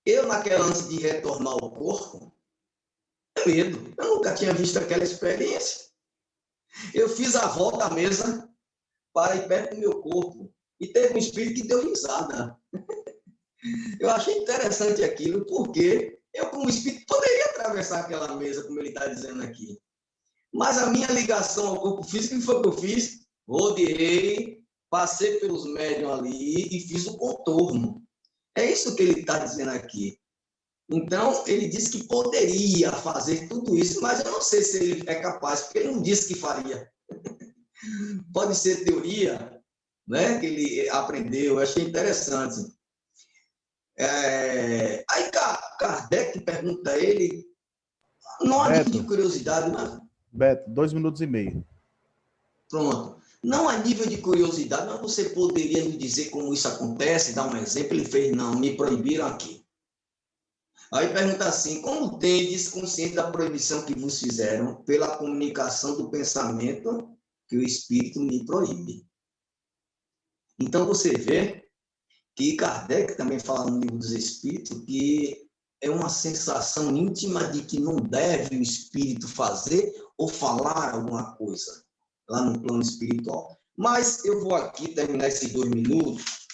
[SPEAKER 4] Eu, naquela antes de retornar ao corpo, medo. Eu nunca tinha visto aquela experiência. Eu fiz a volta à mesa para ir perto do meu corpo. E teve um espírito que deu risada. Eu achei interessante aquilo, porque eu, como espírito, poderia atravessar aquela mesa, como ele está dizendo aqui. Mas a minha ligação ao corpo físico, que foi o que eu fiz? Rodeei, passei pelos médiums ali e fiz o contorno. É isso que ele está dizendo aqui. Então, ele disse que poderia fazer tudo isso, mas eu não sei se ele é capaz, porque ele não disse que faria. Pode ser teoria, né, que ele aprendeu, eu achei interessante. Aí Kardec pergunta a ele, não há nível de curiosidade, mas...
[SPEAKER 1] Beto, 2 minutos e meio.
[SPEAKER 4] Pronto. Não há nível de curiosidade, mas você poderia me dizer como isso acontece, dar um exemplo? Ele fez, não, me proibiram aqui. Aí pergunta assim, como tendes consciente da proibição que vos fizeram pela comunicação do pensamento que o Espírito me proíbe? Então você vê que Kardec também fala no Livro dos Espíritos que é uma sensação íntima de que não deve o Espírito fazer ou falar alguma coisa lá no plano espiritual. Mas eu vou aqui terminar esses 2 minutos,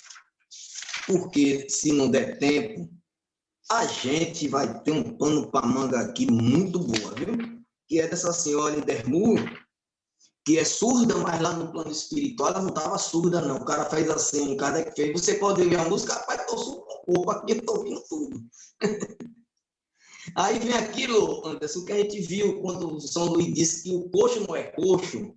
[SPEAKER 4] porque se não der tempo, a gente vai ter um pano para manga aqui muito boa, viu? Que é dessa senhora Indermu, que é surda, mas lá no plano espiritual ela não estava surda, não. O cara fez assim, o Kardec fez, você pode ouvir a música, rapaz, estou surdo no corpo, aqui eu estou ouvindo tudo. Aí vem aquilo, Anderson, que a gente viu quando o São Luís disse que o coxo não é coxo,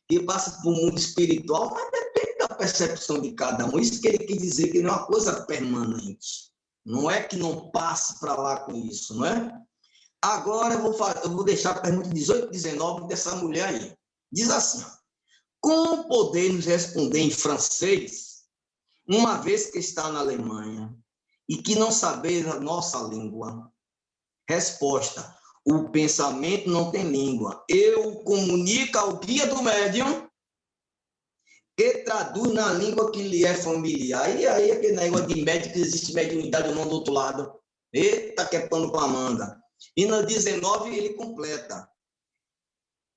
[SPEAKER 4] que passa por um mundo espiritual, mas depende da percepção de cada um. Isso que ele quer dizer, que não é uma coisa permanente. Não é que não passe para lá com isso, não é? Agora eu vou deixar a pergunta 18 e 19 dessa mulher aí. Diz assim, como podemos responder em francês, uma vez que está na Alemanha e que não saber a nossa língua? Resposta, O pensamento não tem língua. Eu comunico ao guia do médium que traduz na língua que lhe é familiar. E aí, aquele negócio de médium, que existe mediunidade ou não do outro lado. Eita, que é pano para manga. E no 19 ele completa.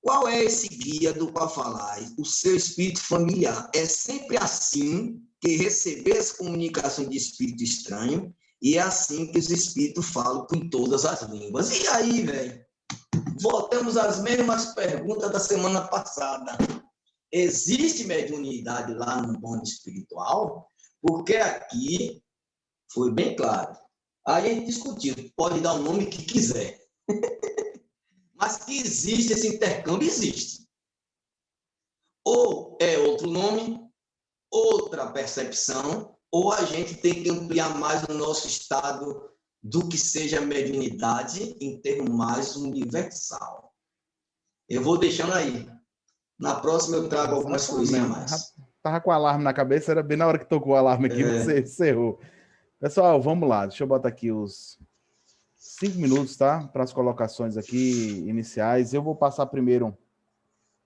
[SPEAKER 4] Qual é esse guia do qual falais? O seu espírito familiar. É sempre assim que receber as comunicações de espírito estranho, e é assim que os espíritos falam com todas as línguas. E aí, velho? Voltamos às mesmas perguntas da semana passada. Existe mediunidade lá no mundo espiritual? Porque aqui foi bem claro. Aí a gente discutiu, pode dar o nome que quiser. Mas que existe esse intercâmbio, existe. Ou é outro nome, outra percepção, ou a gente tem que ampliar mais o nosso estado do que seja mediunidade em termos mais universal. Eu vou deixando aí. Na próxima eu trago algumas coisinhas a mais.
[SPEAKER 1] Tava com o alarme na cabeça, era bem na hora que tocou o alarme aqui, você encerrou. Pessoal, vamos lá. Deixa eu botar aqui os 5 minutos, tá? Para as colocações aqui iniciais. Eu vou passar primeiro,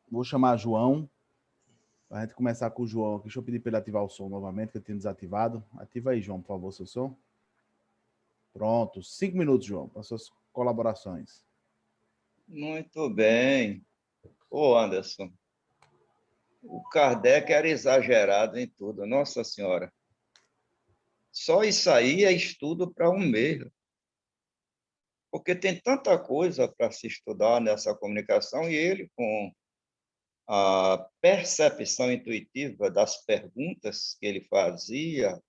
[SPEAKER 1] vou chamar João, para a gente começar com o João aqui. Deixa eu pedir para ele ativar o som novamente, que eu tinha desativado. Ativa aí, João, por favor, seu som. Pronto, 5 minutos, João, para suas colaborações.
[SPEAKER 5] Muito bem. Ô, Anderson, o Kardec era exagerado em tudo, Nossa Senhora. Só isso aí é estudo para um mês. Porque tem tanta coisa para se estudar nessa comunicação, e ele, com a percepção intuitiva das perguntas que ele fazia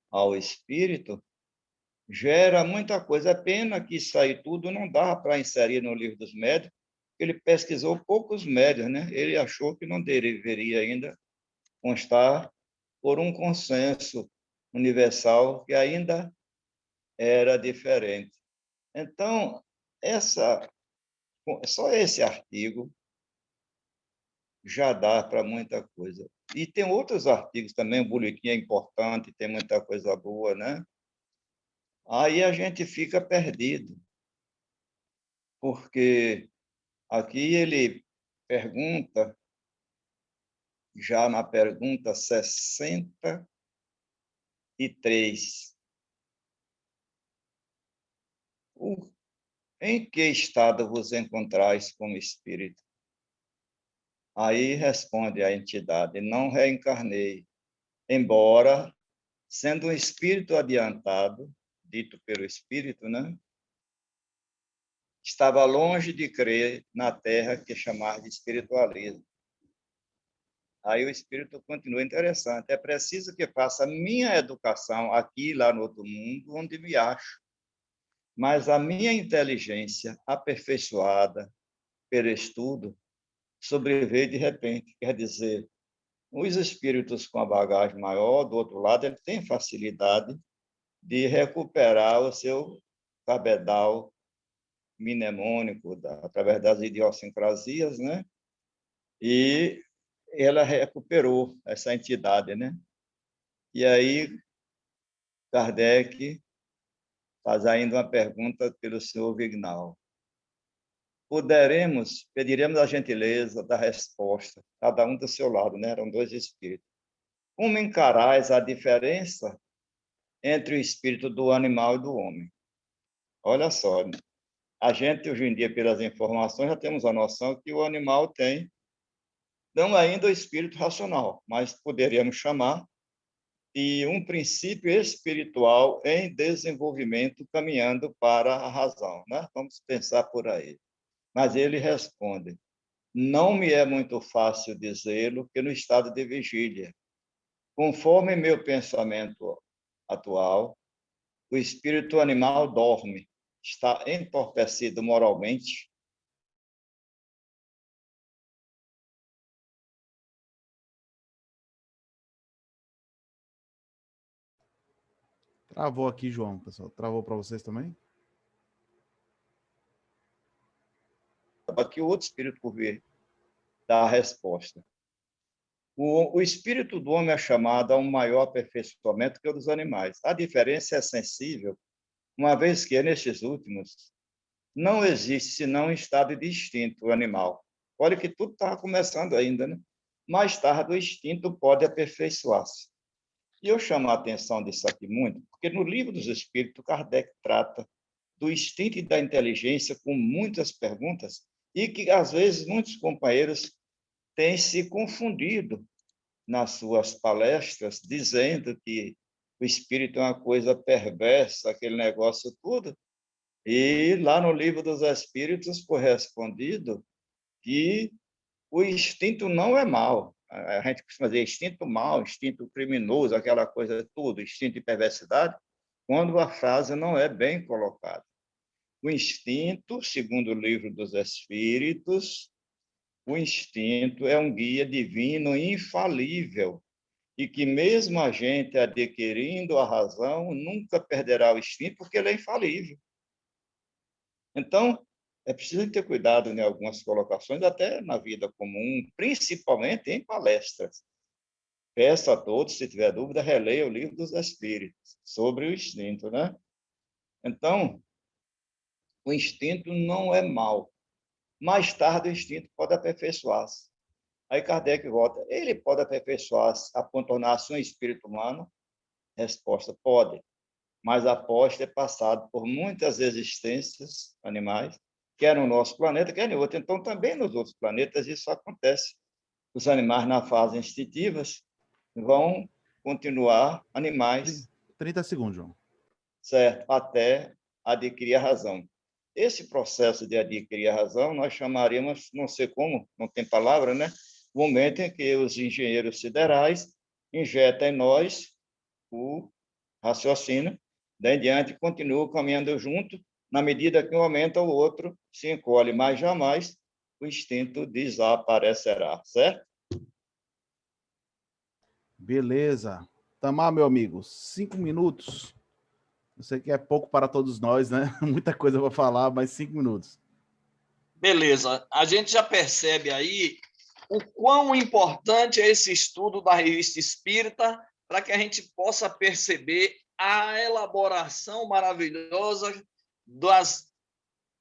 [SPEAKER 5] ao espírito, gera muita coisa. É pena que isso aí tudo não dá para inserir no livro dos médiuns. Ele pesquisou poucos médiuns, né? Ele achou que não deveria ainda constar por um consenso universal que ainda era diferente. Então, só esse artigo já dá para muita coisa. E tem outros artigos também, o boletim é importante, tem muita coisa boa, né? Aí a gente fica perdido, porque aqui ele pergunta, já na pergunta 63, em que estado vos encontrais como espírito? Aí responde a entidade, não reencarnei, embora, sendo um espírito adiantado, dito pelo espírito, né? Estava longe de crer na terra que chamar de espiritualismo. Aí o espírito continua interessante. É preciso que faça a minha educação aqui, lá no outro mundo, onde me acho. Mas a minha inteligência aperfeiçoada pelo estudo sobreveio de repente. Quer dizer, os espíritos com a bagagem maior, do outro lado, ele tem facilidade de recuperar o seu cabedal mnemônico, através das idiosincrasias, né? E ela recuperou essa entidade, né? E aí, Kardec faz ainda uma pergunta pelo senhor Vignal. Pediremos a gentileza da resposta, cada um do seu lado, né? Eram dois espíritos. Como encarais a diferença entre o espírito do animal e do homem? Olha só, a gente, hoje em dia, pelas informações, já temos a noção que o animal tem, não ainda o espírito racional, mas poderíamos chamar de um princípio espiritual em desenvolvimento, caminhando para a razão, né? Vamos pensar por aí. Mas ele responde, não me é muito fácil dizê-lo, que no estado de vigília, conforme meu pensamento atual, o espírito animal dorme, está entorpecido moralmente.
[SPEAKER 1] Travou aqui, João, pessoal. Travou para vocês também?
[SPEAKER 5] Aqui o outro espírito, por vir, dá a resposta. O espírito do homem é chamado a um maior aperfeiçoamento que o dos animais. A diferença é sensível, uma vez que nestes últimos não existe senão em estado de instinto o animal. Olha que tudo estava começando ainda, né? Mais tarde, o instinto pode aperfeiçoar-se. E eu chamo a atenção disso aqui muito, porque no Livro dos Espíritos, Kardec trata do instinto e da inteligência com muitas perguntas e que, às vezes, muitos companheiros têm se confundido nas suas palestras, dizendo que o espírito é uma coisa perversa, aquele negócio tudo. E lá no Livro dos Espíritos foi respondido que o instinto não é mal. A gente costuma dizer instinto mal, instinto criminoso, aquela coisa tudo, instinto de perversidade, quando a frase não é bem colocada. O instinto, segundo o Livro dos Espíritos, o instinto é um guia divino infalível e que mesmo a gente adquirindo a razão, nunca perderá o instinto, porque ele é infalível. Então, é preciso ter cuidado em algumas colocações, até na vida comum, principalmente em palestras. Peço a todos, se tiver dúvida, releia o Livro dos Espíritos, sobre o instinto, né? Então, o instinto não é mal. Mais tarde, o instinto pode aperfeiçoar-se. Aí Kardec volta, ele pode aperfeiçoar-se, tornar-se um espírito humano? Resposta, pode. Mas após ter passado por muitas existências animais, quer no nosso planeta, quer em outro. Então, também nos outros planetas isso acontece. Os animais, na fase instintivas, vão continuar animais.
[SPEAKER 1] 30 segundos, João.
[SPEAKER 5] Certo, até adquirir a razão. Esse processo de adquirir a razão, nós chamaríamos, não sei como, não tem palavra, né? O momento em que os engenheiros siderais injetam em nós o raciocínio, daí em diante continuam caminhando junto, na medida que um aumenta, o outro se encolhe, mas jamais o instinto desaparecerá, certo?
[SPEAKER 1] Beleza. Tamar, meu amigo, 5 minutos. Eu sei que é pouco para todos nós, né? Muita coisa para falar, mas 5 minutos.
[SPEAKER 6] Beleza. A gente já percebe aí o quão importante é esse estudo da Revista Espírita para que a gente possa perceber a elaboração maravilhosa das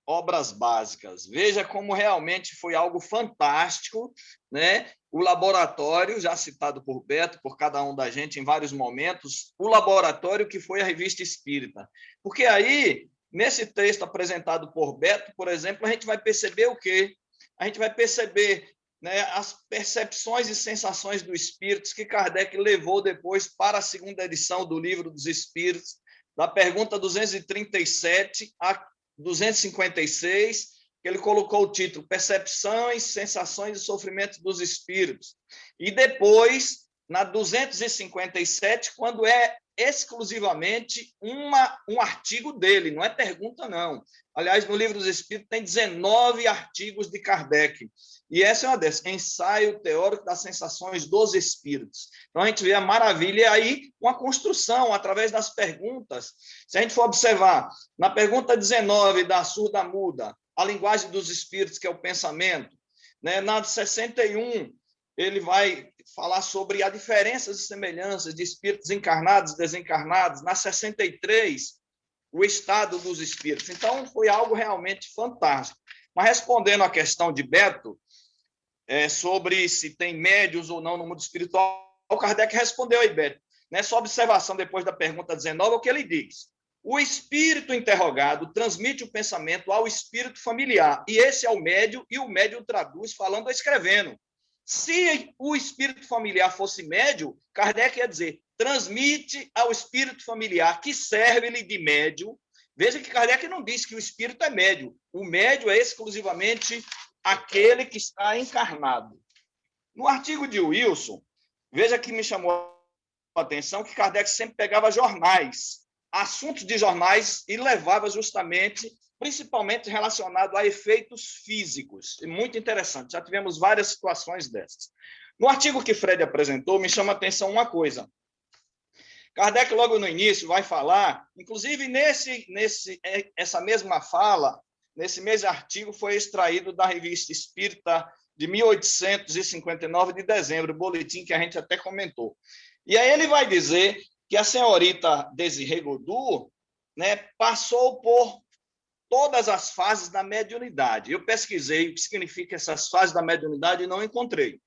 [SPEAKER 6] obras básicas. Veja como realmente foi algo fantástico, né? O laboratório, já citado por Beto, por cada um da gente em vários momentos, o laboratório que foi a Revista Espírita. Porque aí, nesse texto apresentado por Beto, por exemplo, a gente vai perceber o quê? A gente vai perceber, né, as percepções e sensações do espírito que Kardec levou depois para a segunda edição do Livro dos Espíritos, da pergunta 237 a 256, que ele colocou o título Percepções, Sensações e Sofrimentos dos Espíritos. E depois, na 257, quando é exclusivamente um artigo dele, não é pergunta, não. Aliás, no Livro dos Espíritos tem 19 artigos de Kardec. E essa é uma dessas, Ensaio Teórico das Sensações dos Espíritos. Então, a gente vê a maravilha aí, uma construção através das perguntas. Se a gente for observar, na pergunta 19 da Surda Muda, a linguagem dos espíritos, que é o pensamento, né? Na 61, ele vai falar sobre as diferenças e semelhanças de espíritos encarnados e desencarnados. Na 63, o estado dos espíritos. Então, foi algo realmente fantástico. Mas respondendo à questão de Beto, sobre se tem médios ou não no mundo espiritual, o Kardec respondeu aí, Beto. Nessa observação, depois da pergunta 19, o que ele diz? O espírito interrogado transmite o pensamento ao espírito familiar, e esse é o médium, e o médium traduz falando ou escrevendo. Se o espírito familiar fosse médium, Kardec ia dizer, transmite ao espírito familiar, que serve-lhe de médium. Veja que Kardec não diz que o espírito é médium. O médium é exclusivamente aquele que está encarnado. No artigo de Wilson, veja que me chamou a atenção que Kardec sempre pegava jornais, assuntos de jornais, e levava justamente, principalmente relacionado a efeitos físicos. Muito interessante, já tivemos várias situações dessas. No artigo que Fred apresentou, me chama a atenção uma coisa. Kardec, logo no início, vai falar, inclusive essa mesma fala, nesse mesmo artigo, foi extraído da Revista Espírita de 1859, de dezembro, o boletim que a gente até comentou. E aí ele vai dizer que a senhorita Desirê Godu, né, passou por todas as fases da mediunidade. Eu pesquisei o que significa essas fases da mediunidade e não encontrei.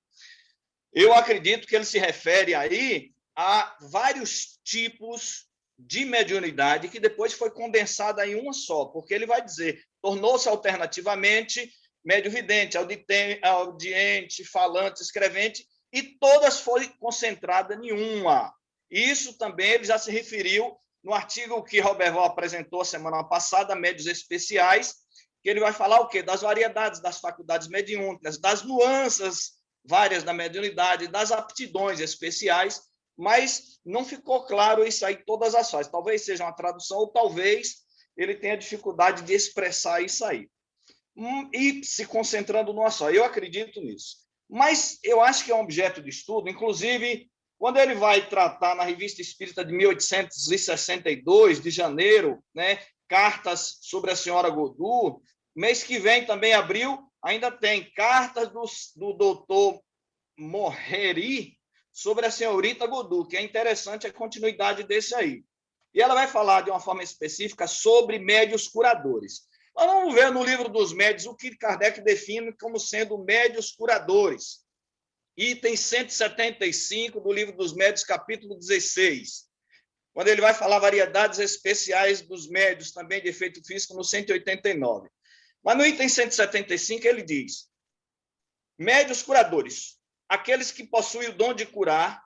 [SPEAKER 6] Eu acredito que ele se refere aí a vários tipos de mediunidade que depois foi condensada em uma só, porque ele vai dizer, tornou-se alternativamente médio vidente, audiente, falante, escrevente, e todas foram concentradas em uma. Isso também ele já se referiu no artigo que Roberval apresentou semana passada, Médios Especiais, que ele vai falar o quê? Das variedades das faculdades mediúnicas, das nuances várias da mediunidade, das aptidões especiais, mas não ficou claro isso aí, todas as fases. Talvez seja uma tradução, ou talvez ele tenha dificuldade de expressar isso aí. E se concentrando numa só. Eu acredito nisso. Mas eu acho que é um objeto de estudo, inclusive, quando ele vai tratar na Revista Espírita de 1862, de janeiro, né, cartas sobre a senhora Godu, mês que vem, também abril, ainda tem cartas do doutor Morreri sobre a senhorita Godu, que é interessante a continuidade desse aí. E ela vai falar de uma forma específica sobre médios curadores. Nós vamos ver no livro dos médios o que Kardec define como sendo médios curadores. Item 175 do livro dos médios, capítulo 16. Quando ele vai falar variedades especiais dos médios, também de efeito físico, no 189. Mas no item 175 ele diz: médios curadores, aqueles que possuem o dom de curar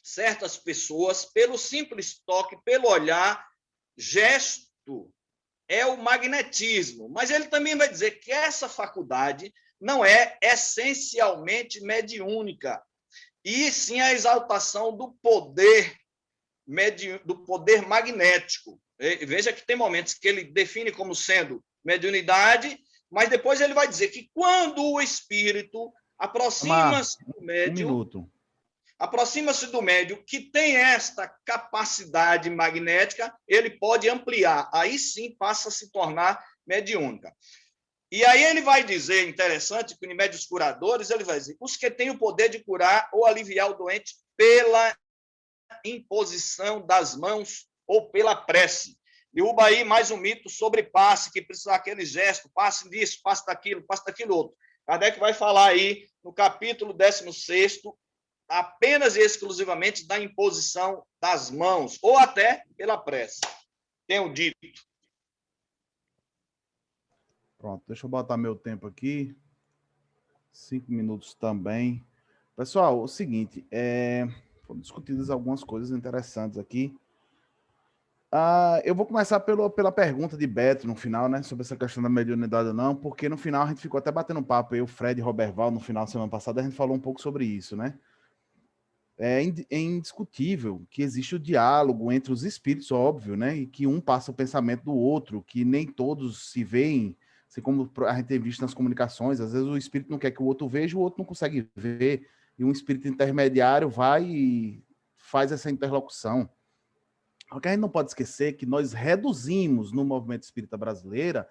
[SPEAKER 6] certas pessoas pelo simples toque, pelo olhar, gesto, é o magnetismo. Mas ele também vai dizer que essa faculdade não é essencialmente mediúnica, e sim a exaltação do poder magnético. Veja que tem momentos que ele define como sendo mediunidade, mas depois ele vai dizer que quando o espírito aproxima-se do médium, aproxima-se do médium que tem esta capacidade magnética, ele pode ampliar, aí sim passa a se tornar mediúnica. E aí ele vai dizer, interessante, que em médios curadores, ele vai dizer, os que têm o poder de curar ou aliviar o doente pela imposição das mãos ou pela prece. Derruba aí mais um mito sobre passe, que precisa daquele gesto, passe disso, passe daquilo outro. Kardec vai falar aí, no capítulo 16º, apenas e exclusivamente da imposição das mãos, ou até pela prece. Tenho dito.
[SPEAKER 1] Pronto, deixa eu botar meu tempo aqui. 5 minutos também. Pessoal, o seguinte, foram discutidas algumas coisas interessantes aqui. Eu vou começar pela pergunta de Beto no final, né? Sobre essa questão da mediunidade ou não, porque no final a gente ficou até batendo um papo, eu, Fred e Roberval, no final da semana passada, a gente falou um pouco sobre isso, né? É indiscutível que existe o diálogo entre os espíritos, óbvio, né? E que um passa o pensamento do outro, que nem todos se veem, assim como a gente tem visto nas comunicações, às vezes o espírito não quer que o outro veja, o outro não consegue ver, e um espírito intermediário vai e faz essa interlocução. O que a gente não pode esquecer é que nós reduzimos no movimento espírita brasileiro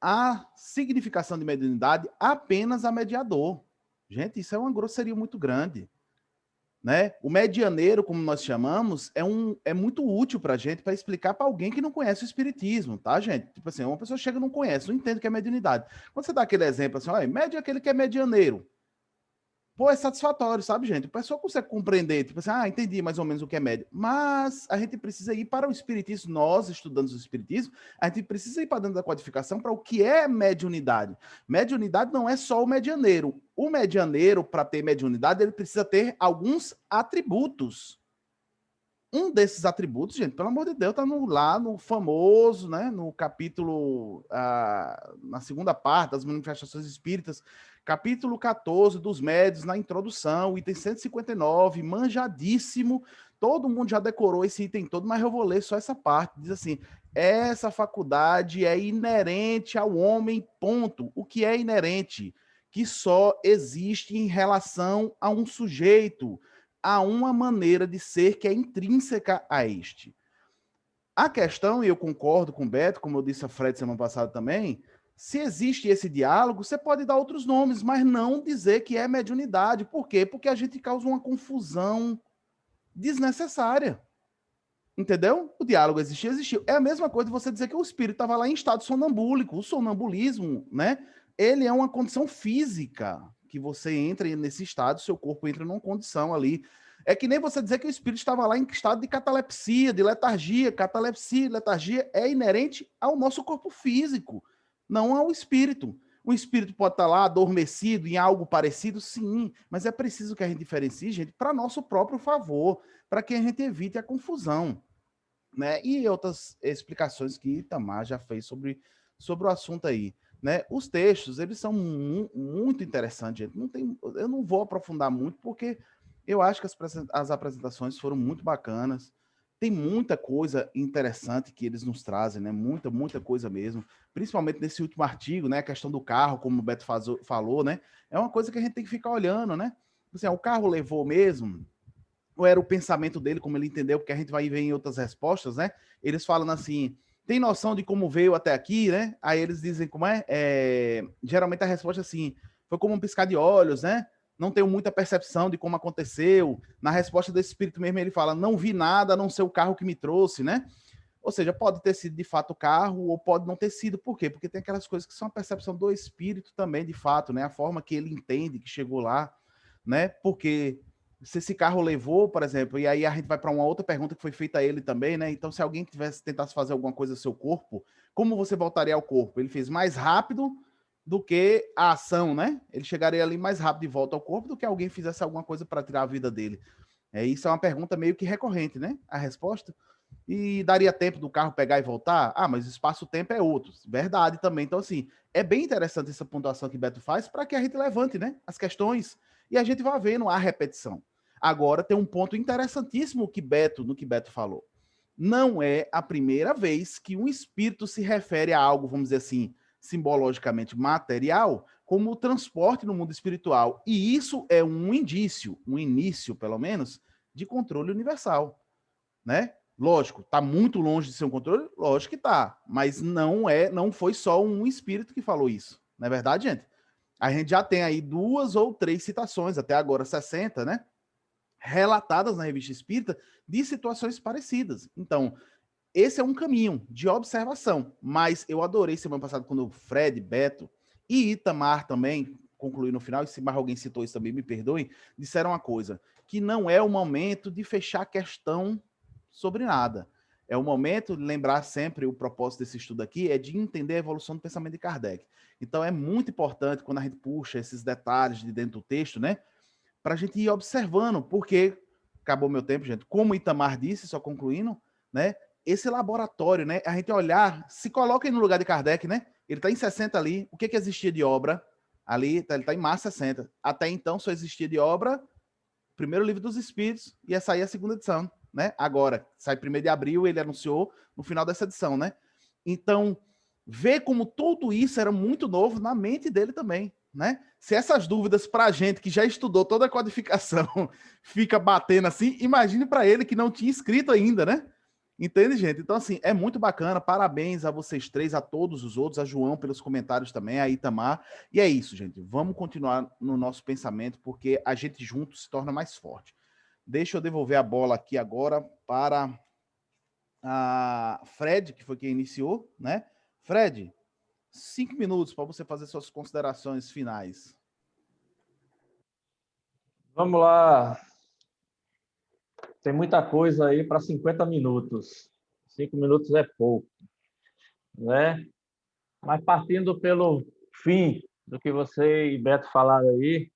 [SPEAKER 1] a significação de mediunidade apenas a mediador. Gente, isso é uma grosseria muito grande. Né? O medianeiro, como nós chamamos, é muito útil para a gente, para explicar para alguém que não conhece o espiritismo, tá, gente? Tipo assim, uma pessoa chega e não conhece, não entende o que é mediunidade. Quando você dá aquele exemplo assim, olha, médio é aquele que é medianeiro. Pô, é satisfatório, sabe, gente? A pessoa consegue compreender, tipo assim, entendi mais ou menos o que é médio. Mas a gente precisa ir para o espiritismo, nós estudando o espiritismo, a gente precisa ir para dentro da codificação para o que é mediunidade. Mediunidade não é só o medianeiro. O medianeiro, para ter mediunidade, ele precisa ter alguns atributos. Um desses atributos, gente, pelo amor de Deus, está lá no famoso, né, no capítulo, na segunda parte das manifestações espíritas, capítulo 14 dos médios, na introdução, item 159, manjadíssimo, todo mundo já decorou esse item todo, mas eu vou ler só essa parte, diz assim, essa faculdade é inerente ao homem, ponto. O que é inerente? Que só existe em relação a um sujeito, há uma maneira de ser que é intrínseca a este. A questão, e eu concordo com o Beto, como eu disse a Fred semana passada também, se existe esse diálogo, você pode dar outros nomes, mas não dizer que é mediunidade. Por quê? Porque a gente causa uma confusão desnecessária. Entendeu? O diálogo existia, existiu. É a mesma coisa de você dizer que o espírito estava lá em estado sonambúlico. O sonambulismo, né? Ele é uma condição física que você entra nesse estado, seu corpo entra numa condição ali. É que nem você dizer que o espírito estava lá em estado de catalepsia, de letargia. Catalepsia, letargia é inerente ao nosso corpo físico, não ao espírito. O espírito pode estar lá adormecido em algo parecido, sim, mas é preciso que a gente diferencie, gente, para nosso próprio favor, para que a gente evite a confusão, né? E outras explicações que Itamar já fez sobre o assunto aí, né? Os textos, eles são muito interessantes, gente. Eu não vou aprofundar muito, porque eu acho que as apresentações foram muito bacanas. Tem muita coisa interessante que eles nos trazem, né? Muita coisa mesmo. Principalmente nesse último artigo, né? A questão do carro, como o Beto falou, né? É uma coisa que a gente tem que ficar olhando, né? Assim, o carro levou mesmo, ou era o pensamento dele, como ele entendeu, porque a gente vai ver em outras respostas, né? Eles falam assim, tem noção de como veio até aqui, né? Aí eles dizem como geralmente a resposta é assim, foi como um piscar de olhos, né? Não tenho muita percepção de como aconteceu. Na resposta desse espírito mesmo, ele fala, não vi nada, a não ser o carro que me trouxe, né? Ou seja, pode ter sido de fato o carro, ou pode não ter sido. Por quê? Porque tem aquelas coisas que são a percepção do espírito também, de fato, né? A forma que ele entende que chegou lá, né? Porque se esse carro levou, por exemplo, e aí a gente vai para uma outra pergunta que foi feita a ele também, né? Então, se alguém tentasse fazer alguma coisa no seu corpo, como você voltaria ao corpo? Ele fez mais rápido do que a ação, né? Ele chegaria ali mais rápido de volta ao corpo do que alguém fizesse alguma coisa para tirar a vida dele. Isso é uma pergunta meio que recorrente, né? A resposta. E daria tempo do carro pegar e voltar? Ah, mas o espaço-tempo é outro. Verdade também. Então, assim, é bem interessante essa pontuação que Beto faz para que a gente levante, né, as questões e a gente vá vendo a repetição. Agora, tem um ponto interessantíssimo no que Beto falou. Não é a primeira vez que um espírito se refere a algo, vamos dizer assim, simbologicamente material, como o transporte no mundo espiritual. E isso é um indício, um início, pelo menos, de controle universal, né? Lógico, está muito longe de ser um controle? Lógico que está, mas não foi só um espírito que falou isso. Não é verdade, gente? A gente já tem aí 2 ou 3 citações, até agora 60, né? Relatadas na Revista Espírita de situações parecidas. Então, esse é um caminho de observação, mas eu adorei semana passada quando o Fred, Beto e Itamar também concluí no final, e se mais alguém citou isso também, me perdoem, disseram uma coisa, que não é o momento de fechar a questão sobre nada. É o momento de lembrar sempre o propósito desse estudo aqui, é de entender a evolução do pensamento de Kardec. Então é muito importante quando a gente puxa esses detalhes de dentro do texto, né? Para a gente ir observando, porque acabou meu tempo, gente. Como o Itamar disse, só concluindo, né? Esse laboratório, né? A gente olhar, se coloca no lugar de Kardec, né? Ele está em 60 ali. O que existia de obra ali? Ele está em março 60. Até então só existia de obra primeiro livro dos Espíritos, ia sair a segunda edição, né? Agora, sai 1º de abril, ele anunciou no final dessa edição, né? Então, ver como tudo isso era muito novo na mente dele também, né? Se essas dúvidas para a gente que já estudou toda a codificação fica batendo assim, imagine para ele que não tinha escrito ainda, né? Entende, gente? Então, assim, é muito bacana. Parabéns a vocês três, a todos os outros, a João pelos comentários também, a Itamar. E é isso, gente. Vamos continuar no nosso pensamento, porque a gente junto se torna mais forte. Deixa eu devolver a bola aqui agora para a Fred, que foi quem iniciou, né? Fred, 5 minutos para você fazer suas considerações finais.
[SPEAKER 2] Vamos lá. Tem muita coisa aí para 50 minutos. 5 minutos é pouco, né? Mas partindo pelo fim do que você e Beto falaram aí,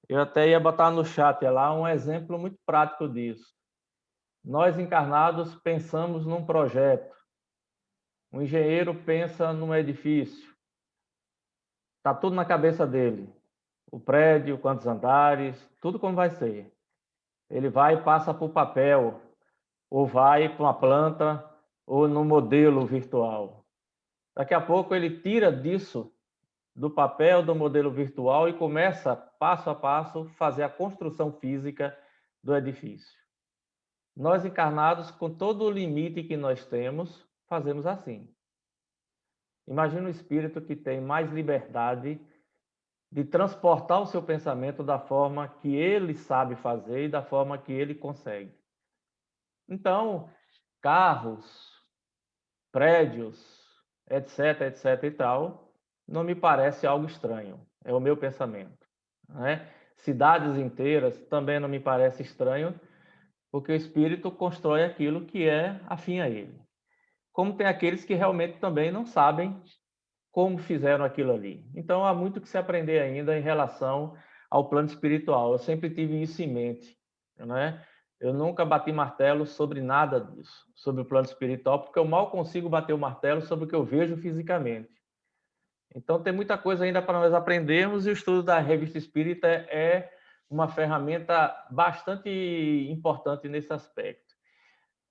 [SPEAKER 2] eu até ia botar no chat lá um exemplo muito prático disso. Nós encarnados pensamos num projeto. O engenheiro pensa num edifício. Está tudo na cabeça dele. O prédio, quantos andares, tudo como vai ser. Ele vai e passa para o papel, ou vai para uma planta, ou no modelo virtual. Daqui a pouco ele tira disso, do papel, do modelo virtual, e começa, passo a passo, fazer a construção física do edifício. Nós encarnados, com todo o limite que nós temos, fazemos assim. Imagina o espírito que tem mais liberdade de transportar o seu pensamento da forma que ele sabe fazer e da forma que ele consegue. Então, carros, prédios, etc, etc e tal, não me parece algo estranho. É o meu pensamento, né? Cidades inteiras também não me parece estranho, porque o espírito constrói aquilo que é afim a ele. Como tem aqueles que realmente também não sabem como fizeram aquilo ali. Então, há muito que se aprender ainda em relação ao plano espiritual. Eu sempre tive isso em mente, né? Eu nunca bati martelo sobre nada disso, sobre o plano espiritual, porque eu mal consigo bater o martelo sobre o que eu vejo fisicamente. Então, tem muita coisa ainda para nós aprendermos, e o estudo da Revista Espírita é uma ferramenta bastante importante nesse aspecto.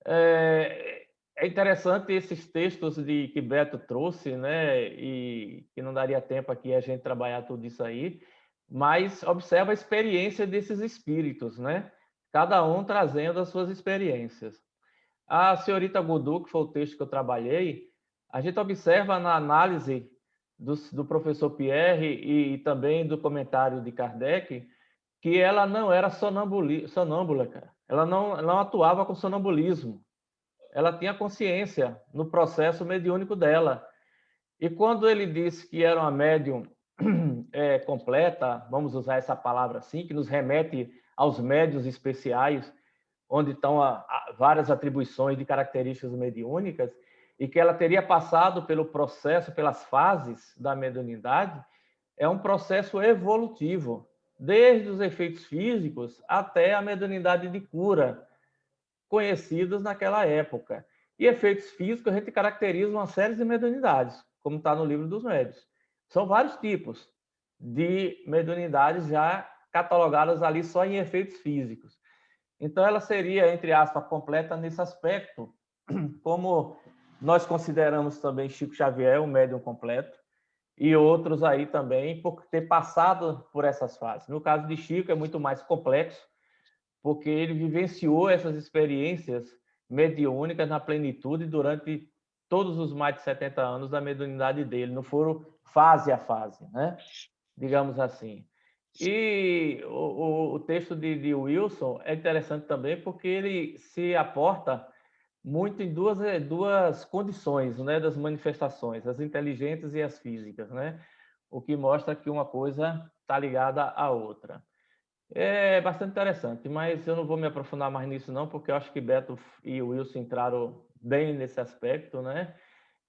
[SPEAKER 2] É interessante esses textos que Beto trouxe, né? E que não daria tempo aqui a gente trabalhar tudo isso aí, mas observa a experiência desses espíritos, né? Cada um trazendo as suas experiências. A senhorita Godu, que foi o texto que eu trabalhei, a gente observa na análise do professor Pierre e também do comentário de Kardec que ela não era sonâmbula, cara. Ela não atuava com sonambulismo. Ela tinha consciência no processo mediúnico dela. E quando ele disse que era uma médium completa, vamos usar essa palavra assim, que nos remete aos médiuns especiais, onde estão várias atribuições de características mediúnicas, e que ela teria passado pelo processo, pelas fases da mediunidade, é um processo evolutivo, desde os efeitos físicos até a mediunidade de cura, conhecidos naquela época. E efeitos físicos, a gente caracteriza uma série de mediunidades, como está no livro dos médiuns. São vários tipos de mediunidades já catalogadas ali só em efeitos físicos. Então, ela seria, entre aspas, completa nesse aspecto, como nós consideramos também Chico Xavier um médium completo, e outros aí também, por ter passado por essas fases. No caso de Chico, é muito mais complexo, porque ele vivenciou essas experiências mediúnicas na plenitude durante todos os mais de 70 anos da mediunidade dele, não foram fase a fase, né? Digamos assim. E o texto de Wilson é interessante também porque ele se aporta muito em duas condições, né, das manifestações, as inteligentes e as físicas, né? O que mostra que uma coisa está ligada à outra. É bastante interessante, mas eu não vou me aprofundar mais nisso não, porque eu acho que Beto e o Wilson entraram bem nesse aspecto, né?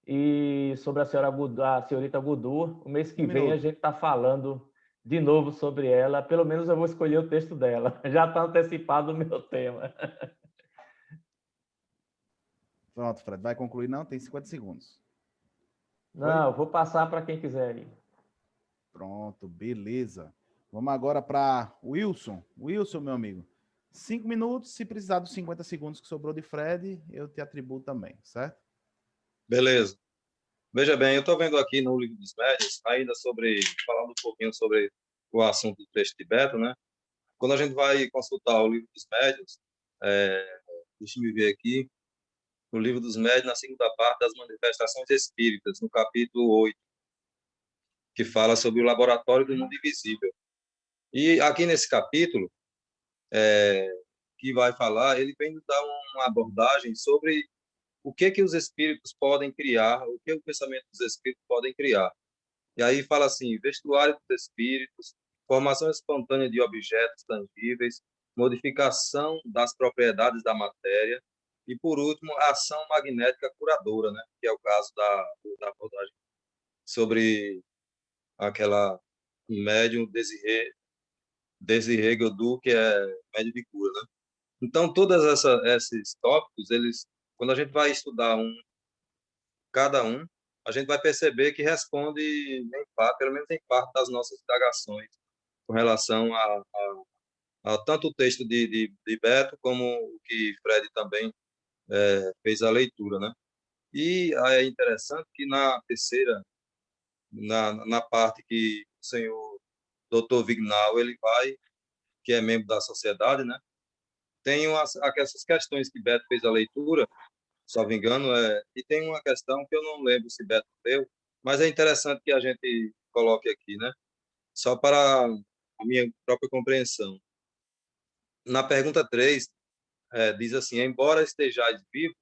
[SPEAKER 2] E sobre a senhorita Gudu, o mês que vem a gente está falando de novo sobre ela, pelo menos eu vou escolher o texto dela, já está antecipado o meu tema.
[SPEAKER 1] Pronto, Fred, vai concluir? Não, tem 50 segundos.
[SPEAKER 2] Não, eu vou passar para quem quiser ir.
[SPEAKER 1] Pronto, beleza. Vamos agora para Wilson. Wilson, meu amigo, 5 minutos. Se precisar dos 50 segundos que sobrou de Fred, eu te atribuo também, certo?
[SPEAKER 3] Beleza. Veja bem, eu estou vendo aqui no Livro dos Médiuns, ainda falando um pouquinho sobre o assunto do texto de Beto, né? Quando a gente vai consultar o Livro dos Médiuns, deixa eu ver aqui, o Livro dos Médiuns, na segunda parte das manifestações espíritas, no capítulo 8, que fala sobre o laboratório do mundo invisível. E aqui nesse capítulo, que vai falar, ele vem dar uma abordagem sobre o que os espíritos podem criar, o que o pensamento dos espíritos podem criar. E aí fala assim, vestuário dos espíritos, formação espontânea de objetos tangíveis, modificação das propriedades da matéria e, por último, a ação magnética curadora, né? Que é o caso da abordagem sobre aquela médium Desirê Godu, que é médium de cura, né? Então, todos esses tópicos, quando a gente vai estudar cada um, a gente vai perceber que responde, em parte, pelo menos em parte, das nossas indagações com relação a tanto o texto de Beto, como o que Fred também fez a leitura, né? E é interessante que na terceira, na parte que o senhor Dr. Vignal, ele vai, que é membro da sociedade, né? Tem essas questões que Beto fez a leitura, se não me engano, e tem uma questão que eu não lembro se Beto deu, mas é interessante que a gente coloque aqui, né? Só para a minha própria compreensão. Na pergunta 3, diz assim, embora estejais vivo,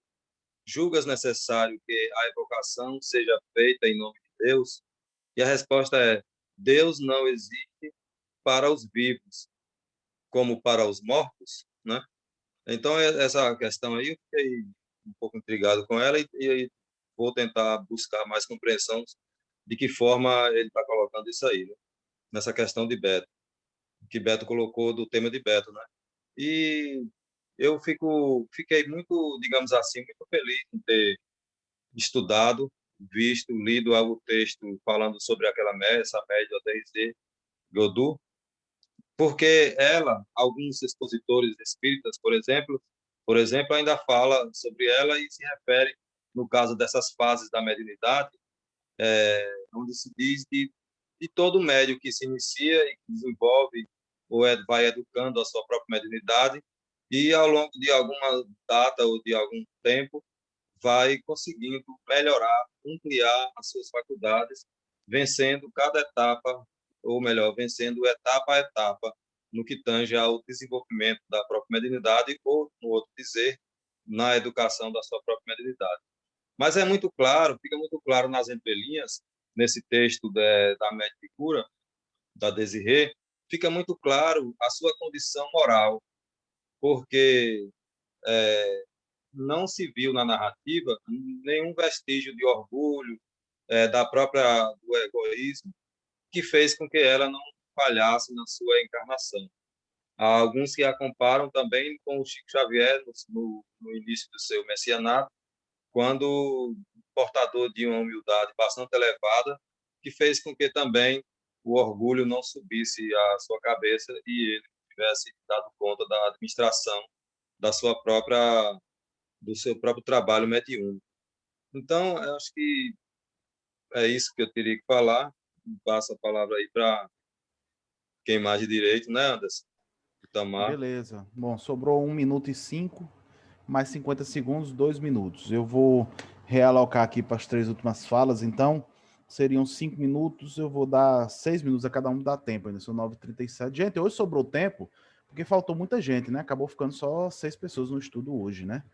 [SPEAKER 3] julgas necessário que a evocação seja feita em nome de Deus? E a resposta é: Deus não existe para os vivos, como para os mortos, né? Então, essa questão aí, eu fiquei um pouco intrigado com ela e vou tentar buscar mais compreensão de que forma ele está colocando isso aí, né? Nessa questão de Beto, que Beto colocou do tema de Beto, né? E eu fiquei muito, digamos assim, muito feliz em ter estudado, visto, lido o texto falando sobre essa média D Godu, porque alguns expositores espíritas, por exemplo, ainda fala sobre ela e se refere, no caso dessas fases da mediunidade, onde se diz de todo médium que se inicia e que desenvolve ou vai educando a sua própria mediunidade e ao longo de alguma data ou de algum tempo vai conseguindo melhorar, ampliar as suas faculdades, vencendo cada etapa, ou melhor, vencendo etapa a etapa, no que tange ao desenvolvimento da própria mediunidade, ou, no outro dizer, na educação da sua própria mediunidade. Mas é muito claro, fica muito claro nas entrelinhas, nesse texto da Média de Cura, da Desirê, fica muito claro a sua condição moral, porque não se viu na narrativa nenhum vestígio de orgulho, do egoísmo, que fez com que ela não falhasse na sua encarnação. Há alguns que a comparam também com o Chico Xavier no início do seu messianato, quando portador de uma humildade bastante elevada, que fez com que também o orgulho não subisse à sua cabeça e ele tivesse dado conta da administração do seu próprio trabalho mediúnico. Então, eu acho que é isso que eu teria que falar. Passo a palavra aí para quem mais de direito, né, Anderson? Itamar.
[SPEAKER 1] Beleza. Bom, sobrou 1 minuto e 5, mais 50 segundos, 2 minutos. Eu vou realocar aqui para as 3 últimas falas, então seriam 5 minutos, eu vou dar 6 minutos a cada um, dá tempo ainda, são 9h37. Gente, hoje sobrou tempo, porque faltou muita gente, né? Acabou ficando só 6 pessoas no estudo hoje, né?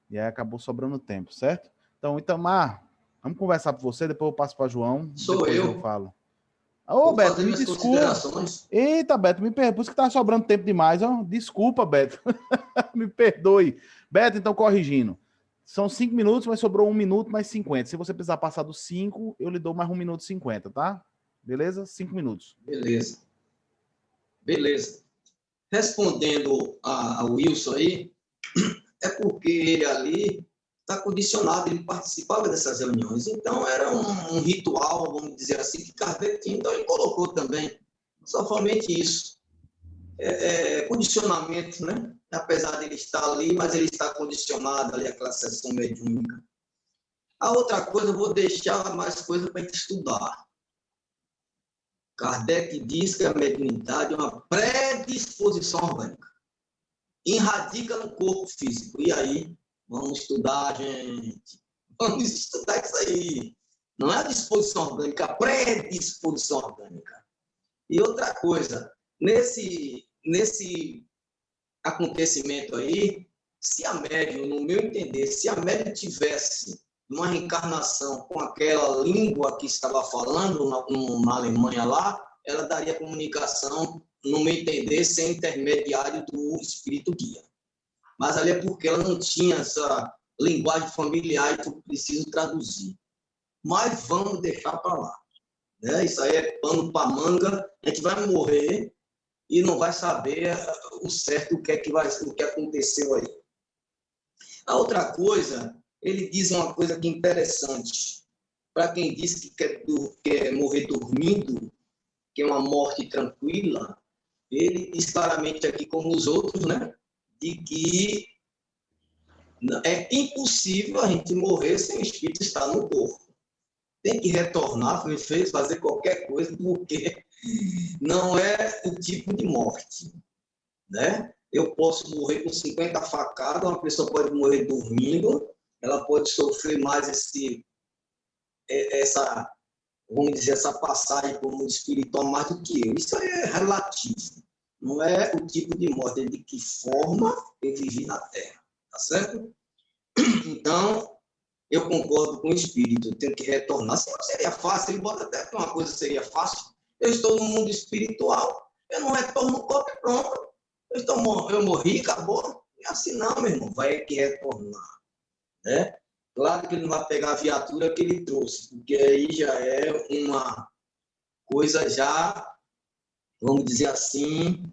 [SPEAKER 1] E aí acabou sobrando tempo, certo? Então, Itamar, vamos conversar com você, depois eu passo para João, depois eu falo. Ô, Beto, me desculpa. Eita, Beto, me perdoe, por isso que tá sobrando tempo demais, ó. Desculpa, Beto. Me perdoe. Beto, então, corrigindo. São 5 minutos, mas sobrou 1 minuto mais 50. Se você precisar passar dos 5, eu lhe dou mais 1 minuto e 50, tá? Beleza? 5 minutos.
[SPEAKER 4] Beleza. Respondendo ao Wilson aí, é porque ele ali está condicionado, ele participava dessas reuniões. Então, era um ritual, vamos dizer assim, que Kardec tinha. Então, ele colocou também, só somente isso. Condicionamento, né? Apesar de ele estar ali, mas ele está condicionado ali àquela sessão mediúnica. A outra coisa, eu vou deixar mais coisa para a gente estudar. Kardec diz que a mediunidade é uma predisposição orgânica. Irradica no corpo físico. E aí, vamos estudar, gente. Vamos estudar isso aí. Não é a disposição orgânica, a predisposição orgânica. E outra coisa, nesse acontecimento aí, se a médium, no meu entender, se a médium tivesse uma reencarnação com aquela língua que estava falando na Alemanha lá, ela daria comunicação, no meu entender, sem intermediário do espírito guia. Mas ali é porque ela não tinha essa linguagem familiar e eu preciso traduzir. Mas vamos deixar para lá. Né? Isso aí é pano para manga, a gente vai morrer e não vai saber o certo, o que aconteceu aí. A outra coisa, ele diz uma coisa aqui interessante. Para quem diz que quer morrer dormindo, que é uma morte tranquila, ele diz claramente aqui, como os outros, né? De que é impossível a gente morrer sem o espírito estar no corpo. Tem que retornar, fazer qualquer coisa, porque não é o tipo de morte, né? Eu posso morrer com 50 facadas, uma pessoa pode morrer dormindo, ela pode sofrer mais vamos dizer, essa passagem como espiritual mais do que eu. Isso é relativo. Não é o tipo de morte, é de que forma eu vivi na Terra. Tá certo? Então, eu concordo com o espírito, eu tenho que retornar. Se não seria fácil, ele bota até que uma coisa seria fácil. Eu estou no mundo espiritual, eu não retorno no corpo e pronto. Eu morri, acabou. É assim não, meu irmão, vai que retornar. Né? Claro que ele não vai pegar a viatura que ele trouxe, porque aí já é uma coisa já, vamos dizer assim,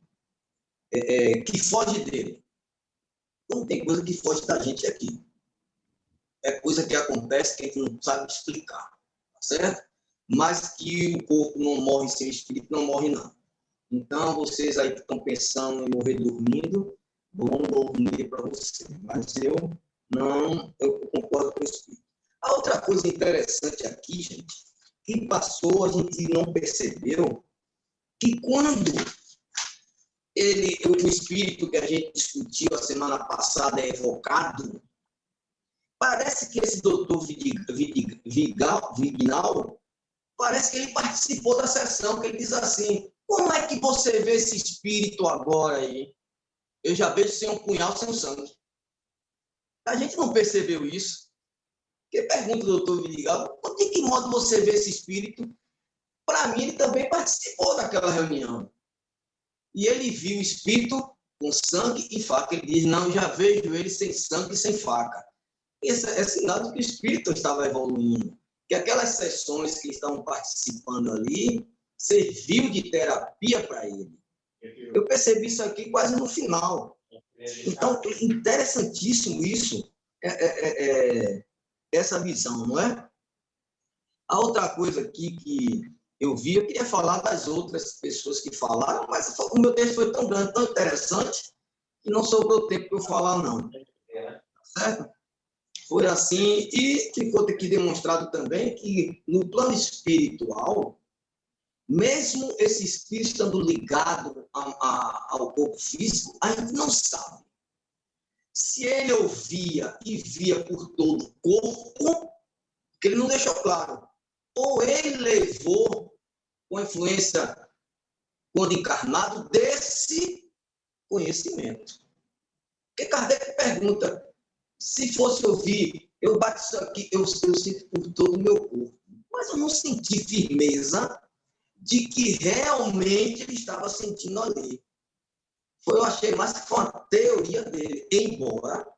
[SPEAKER 4] que foge dele. Não tem coisa que foge da gente aqui. É coisa que acontece que a gente não sabe explicar, tá certo? Mas que o corpo não morre sem o espírito, não morre não. Então, vocês aí que estão pensando em morrer dormindo, vão dormir para você. Mas eu concordo com o espírito. A outra coisa interessante aqui, gente, que passou, a gente não percebeu, que quando o espírito que a gente discutiu a semana passada é evocado, parece que esse doutor Vignal, parece que ele participou da sessão, que ele diz assim, como é que você vê esse espírito agora aí? Eu já vejo sem um punhal, sem um sangue. A gente não percebeu isso. Porque pergunta o doutor Vidigal, de que modo você vê esse espírito? Para mim, ele também participou daquela reunião. E ele viu o espírito com sangue e faca. Ele diz, não, já vejo ele sem sangue e sem faca. Esse é sinal de que o espírito estava evoluindo. Que aquelas sessões que estavam participando ali serviu de terapia para ele. Eu percebi isso aqui quase no final. Então, é interessantíssimo isso, essa visão, não é? A outra coisa aqui que eu vi, eu queria falar das outras pessoas que falaram, mas o meu texto foi tão grande, tão interessante, que não sobrou tempo para eu falar, não. Certo? Foi assim, e ficou aqui demonstrado também que no plano espiritual, mesmo esse espírito estando ligado ao corpo físico, a gente não sabe se ele ouvia e via por todo o corpo, que ele não deixou claro, ou ele levou com a influência, quando encarnado, desse conhecimento. Porque Kardec pergunta, se fosse ouvir, eu bato isso aqui, eu sinto por todo o meu corpo, mas eu não senti firmeza de que realmente ele estava sentindo ali. Eu achei mais que foi uma teoria dele, embora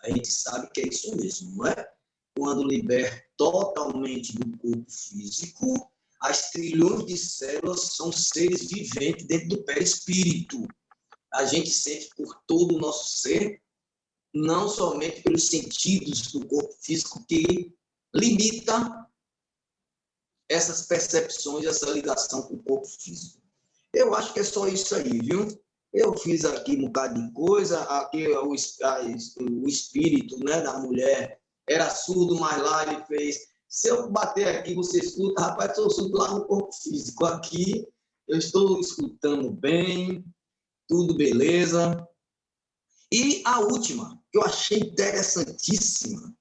[SPEAKER 4] a gente sabe que é isso mesmo, não é? Quando liberta totalmente do corpo físico, as trilhões de células são seres viventes dentro do perispírito. A gente sente por todo o nosso ser, não somente pelos sentidos do corpo físico que limita essas percepções, essa ligação com o corpo físico. Eu acho que é só isso aí, viu? Eu fiz aqui um bocado de coisa, aqui o espírito, né, da mulher era surdo, mas lá ele fez. Se eu bater aqui, você escuta, rapaz, eu sou surdo lá no corpo físico. Aqui eu estou escutando bem, tudo beleza. E a última, que eu achei interessantíssima,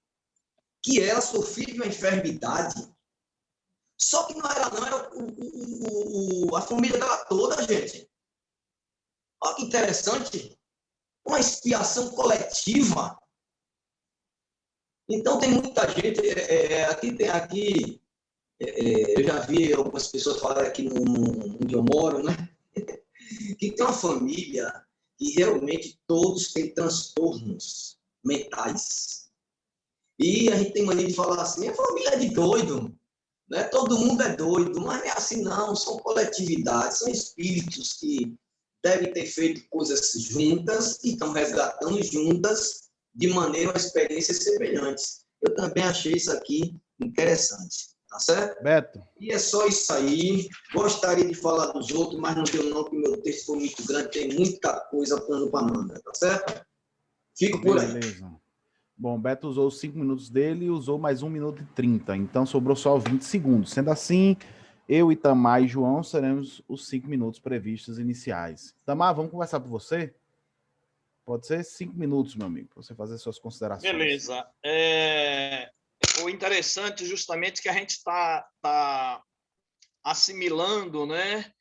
[SPEAKER 4] que ela sofria de uma enfermidade. Só que não era, não, era a família dela toda, gente. Olha que interessante. Uma expiação coletiva. Então, tem muita gente. Eu já vi algumas pessoas falarem aqui onde eu moro, né? Que tem uma família que realmente todos têm transtornos mentais. E a gente tem mania de falar assim: a família é de doido. Né? Todo mundo é doido, mas não é assim não, são coletividades, são espíritos que devem ter feito coisas juntas e estão resgatando juntas de maneira a experiências semelhantes. Eu também achei isso aqui interessante, tá certo?
[SPEAKER 1] Beto.
[SPEAKER 4] E é só isso aí, gostaria de falar dos outros, mas não deu não, porque meu texto foi muito grande, tem muita coisa plano para manga, tá certo? Fico por aí.
[SPEAKER 1] Beleza. Bom, Beto usou os 5 minutos dele e usou mais 1 minuto e 30, então sobrou só 20 segundos. Sendo assim, eu, Itamar e João seremos os 5 minutos previstos iniciais. Itamar, vamos conversar com você? Pode ser 5 minutos, meu amigo, para você fazer suas considerações.
[SPEAKER 6] Beleza. O interessante justamente que a gente está assimilando, né,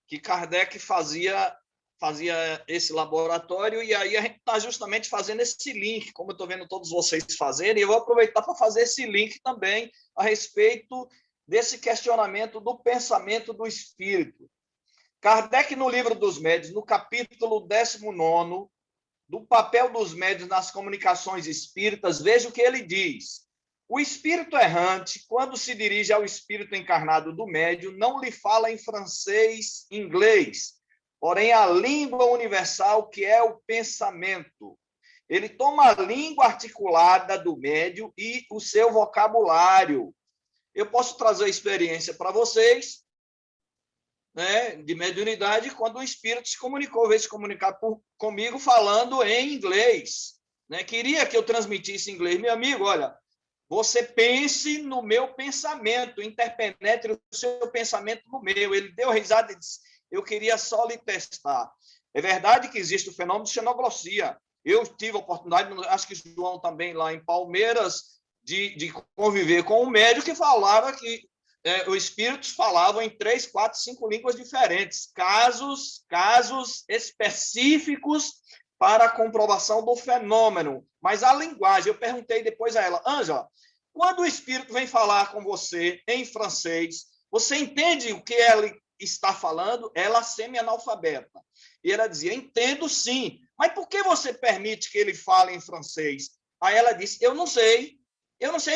[SPEAKER 6] que Kardec fazia fazia esse laboratório, e aí a gente está justamente fazendo esse link, como eu estou vendo todos vocês fazerem, e eu vou aproveitar para fazer esse link também a respeito desse questionamento do pensamento do espírito. Kardec, no Livro dos Médiuns, no capítulo 19, do papel dos médiuns nas comunicações espíritas, veja o que ele diz. O espírito errante, quando se dirige ao espírito encarnado do médium, não lhe fala em francês, inglês, porém a língua universal, que é o pensamento. Ele toma a língua articulada do médium e o seu vocabulário. Eu posso trazer a experiência para vocês, né, de mediunidade, quando o espírito se comunicou, veio se comunicar comigo falando em inglês. Né? Queria que eu transmitisse em inglês. Meu amigo, olha, você pense no meu pensamento, interpenetre o seu pensamento no meu. Ele deu risada e disse, eu queria só lhe testar. É verdade que existe o fenômeno de xenoglossia. Eu tive a oportunidade, acho que o João também, lá em Palmeiras, de conviver com um médico que falava que os espíritos falavam em 3, 4, 5 línguas diferentes. Casos específicos para a comprovação do fenômeno. Mas a linguagem, eu perguntei depois a ela, Ângela, quando o espírito vem falar com você em francês, você entende o que ele está falando? Ela semi-analfabeta. E ela dizia, entendo sim, mas por que você permite que ele fale em francês? Aí ela disse, eu não sei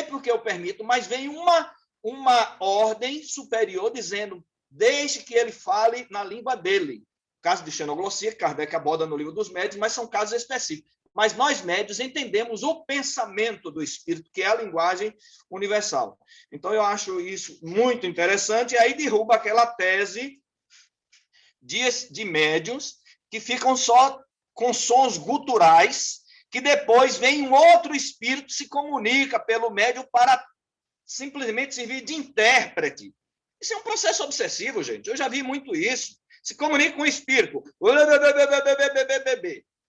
[SPEAKER 6] por que eu permito, mas vem uma ordem superior dizendo, deixe que ele fale na língua dele. Caso de xenoglossia, que Kardec aborda no Livro dos Médiuns, mas são casos específicos. Mas nós, médiuns, entendemos o pensamento do espírito, que é a linguagem universal. Então, eu acho isso muito interessante, e aí derruba aquela tese de médiuns que ficam só com sons guturais, que depois vem um outro espírito, se comunica pelo médium para simplesmente servir de intérprete. Isso é um processo obsessivo, gente. Eu já vi muito isso. Se comunica com o espírito.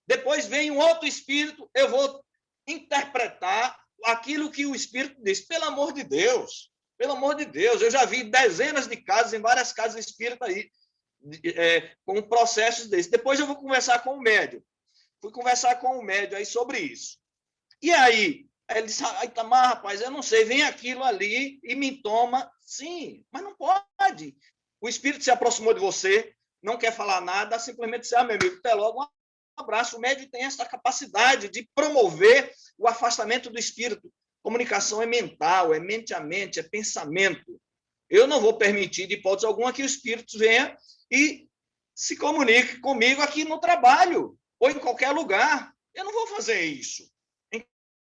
[SPEAKER 6] Depois vem um outro espírito, eu vou interpretar aquilo que o espírito diz. Pelo amor de Deus. Pelo amor de Deus. Eu já vi dezenas de casos, em várias casas espíritas aí, com processos desses. Depois eu vou conversar com o médium. Fui conversar com o médium aí sobre isso. E aí, ele disse, Itamar, rapaz, eu não sei, vem aquilo ali e me toma. Sim, mas não pode. O espírito se aproximou de você, não quer falar nada, simplesmente diz, meu amigo, até logo, um abraço. O médium tem essa capacidade de promover o afastamento do espírito. Comunicação é mental, é mente a mente, é pensamento. Eu não vou permitir, de hipótese alguma, que o espírito venha e se comunique comigo aqui no trabalho ou em qualquer lugar. Eu não vou fazer isso.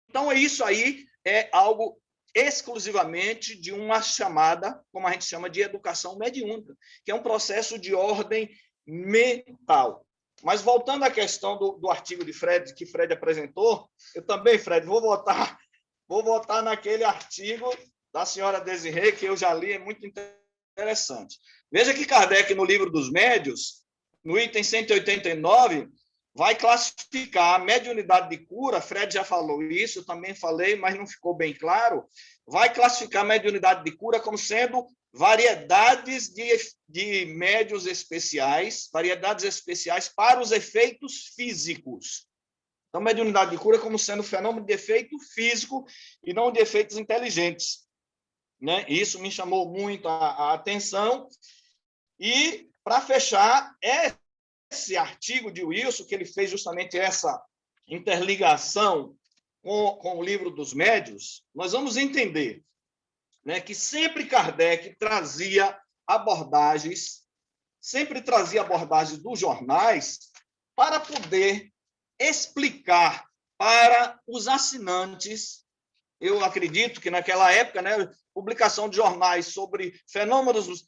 [SPEAKER 6] Então, isso aí é algo exclusivamente de uma chamada, como a gente chama de educação mediúnica, que é um processo de ordem mental. Mas, voltando à questão do artigo de Fred, que Fred apresentou, eu também, Fred, vou votar naquele artigo da senhora Desirê, que eu já li, é muito interessante. Veja que Kardec, no Livro dos Médiuns, no item 189, vai classificar a mediunidade de cura, Fred já falou isso, eu também falei, mas não ficou bem claro, vai classificar a mediunidade de cura como sendo variedades de médiuns especiais, variedades especiais para os efeitos físicos. Então, mediunidade de cura como sendo fenômeno de efeito físico e não de efeitos inteligentes. Né? Isso me chamou muito a atenção. E, para fechar, esse artigo de Wilson, que ele fez justamente essa interligação com o Livro dos Médiuns, nós vamos entender, né, que sempre Kardec trazia abordagens dos jornais para poder explicar para os assinantes. Eu acredito que naquela época, né, publicação de jornais sobre fenômenos